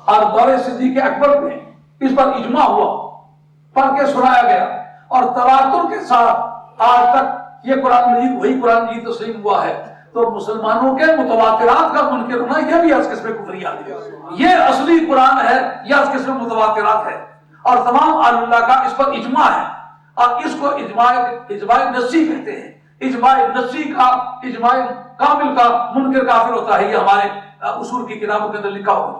اور دور صدیق اکبر میں اس پر اجماع ہوا، پڑھ کے سنایا گیا، اور تواتر کے ساتھ آج تک یہ قرآن مجید وہی قرآن مجید تسلیم ہوا ہے. تو مسلمانوں کے متواترات کا منکر ہونا یہ بھی اس قسم کفری ہے. یہ اصلی قرآن ہے یا اس قسم متواترات ہے، اور تمام اہل اللہ کا اس پر اجماع ہے. اور اس کو اجماع نصی کہتے ہیں. اجماع نصی کا، اجماع کامل کا منکر کافر ہوتا ہے. یہ ہمارے اصول کی کتابوں کے اندر لکھا ہوا ہے.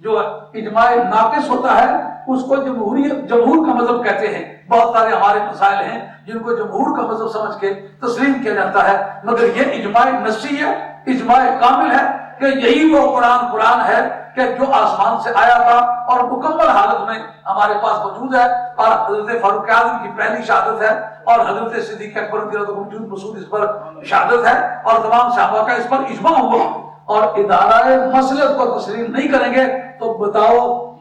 جو اجماع ناقص ہوتا ہے اس کو جمہور کا مذہب کہتے ہیں. بہت سارے ہمارے مسائل ہیں جن کو جمہور کا مذہب سمجھ کے تسلیم کیا جاتا ہے، مگر یہ اجماع نصی ہے، اجماع کامل ہے کہ یہی وہ قرآن ہے کہ جو آسمان سے آیا تھا اور مکمل حالت میں ہمارے پاس موجود ہے. اور حضرت فاروق اعظم کی پہلی شہادت ہے، اور حضرت صدیق اکبر رضی اللہ عنہ موجود مسعود اس پر شہادت ہے، اور تمام صحابہ کا اس پر اجماع ہوا. اور ادارہ مسلک کو تسلیم نہیں کریں گے تو بتاؤ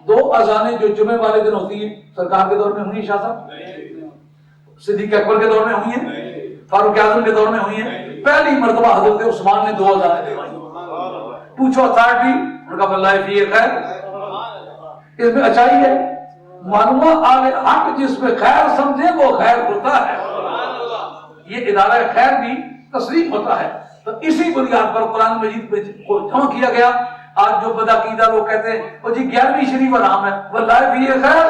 دو اذانیں جو جمعے والے دن ہوتی ہیں سرکار کے دور میں ہوئی ہیں؟ شاہ صاحب صدیق اکبر کے دور میں ہوئی ہیں؟ فاروق اعظم کے دور میں ہوئی ہیں؟ پہلی مرتبہ حضرت عثمان نے 2 اذانیں دلوائی. پوچھو اتھارٹی، ان کا واللہ فی خیر، اس میں اچھائی ہے. معلومہ آل حق جس میں خیر سمجھے وہ خیر ہوتا ہے. یہ ادارہ خیر بھی تسلیم ہوتا ہے. تو اسی بنیاد پر قرآن مجید کو جمع کیا گیا. آج جو بدعقیدہ لوگ کہتے ہیں وہ جی 11ویں شریف نام ہے، واللہ فی خیر،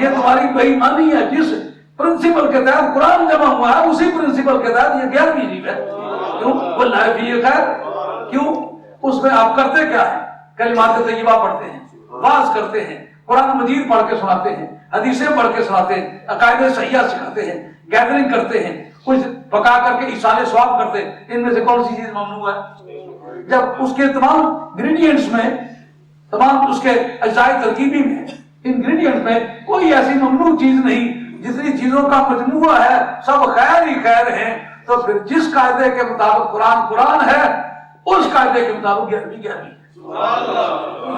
یہ تمہاری بے ایمانی ہے. جس پرنسپل کے تحت قرآن جمع ہوا ہے اسی پرنسپل کے تحت یہ 11ویں شریف ہے. کیوں؟ واللہ فی خیر. کیوں؟ اس میں آپ کرتے کیا ہیں؟ کلمات طیبہ پڑھتے ہیں، واعظ کرتے ہیں، قرآن مجید پڑھ کے سناتے ہیں، حدیثیں پڑھ کے سناتے ہیں، عقائد صحیحہ سکھاتے ہیں، گیدرنگ کرتے ہیں، کچھ پکا کر کے ایصال ثواب کرتے ہیں. ان میں سے کون سی چیز ممنوع ہے؟ جب اس کے تمام انگریڈینٹس میں، تمام اس کے اجزاء ترکیبی میں، انگریڈینٹس میں کوئی ایسی ممنوع چیز نہیں. جتنی چیزوں کا مجموعہ ہے سب خیر ہی خیر ہیں. تو پھر جس قاعدے کے مطابق قرآن ہے اس قاعدے کے مطابق 11ویں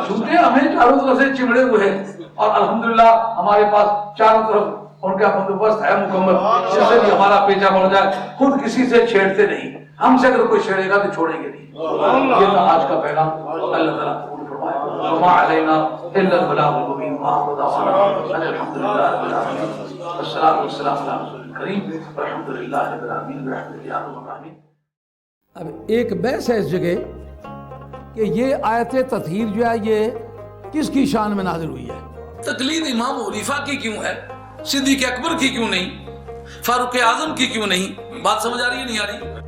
جھوٹے ہمیں چاروں طرف سے چمڑے ہوئے ہیں. اور الحمدللہ ہمارے پاس چاروں طرف ان کا بندوبست ہے مکمل، جس سے بھی ہمارا پیچھا پڑ جائے. خود کسی سے چھیڑتے نہیں، ہم سے اگر کوئی چھیڑے گا تو چھوڑیں گے نہیں. یہ تھا آج کا پیغام. اللہ تعالیٰ قبول فرمائے. وما علینا الا البلاغ المبین. وآخر دعوانا الحمدللہ رب العالمین. والصلاۃ والسلام علی رسول الکریم والحمدللہ رب العالمین برحمتہ یا ارحم الراحمین. اب ایک بحث ہے اس جگہ کہ یہ آیت تطہیر جو ہے یہ کس کی شان میں نازل ہوئی ہے. تقلید امام حنیفہ کی کیوں ہے، صدیق اکبر کی کیوں نہیں، فاروق اعظم کی کیوں نہیں؟ بات سمجھ آ رہی ہے نہیں آ رہی؟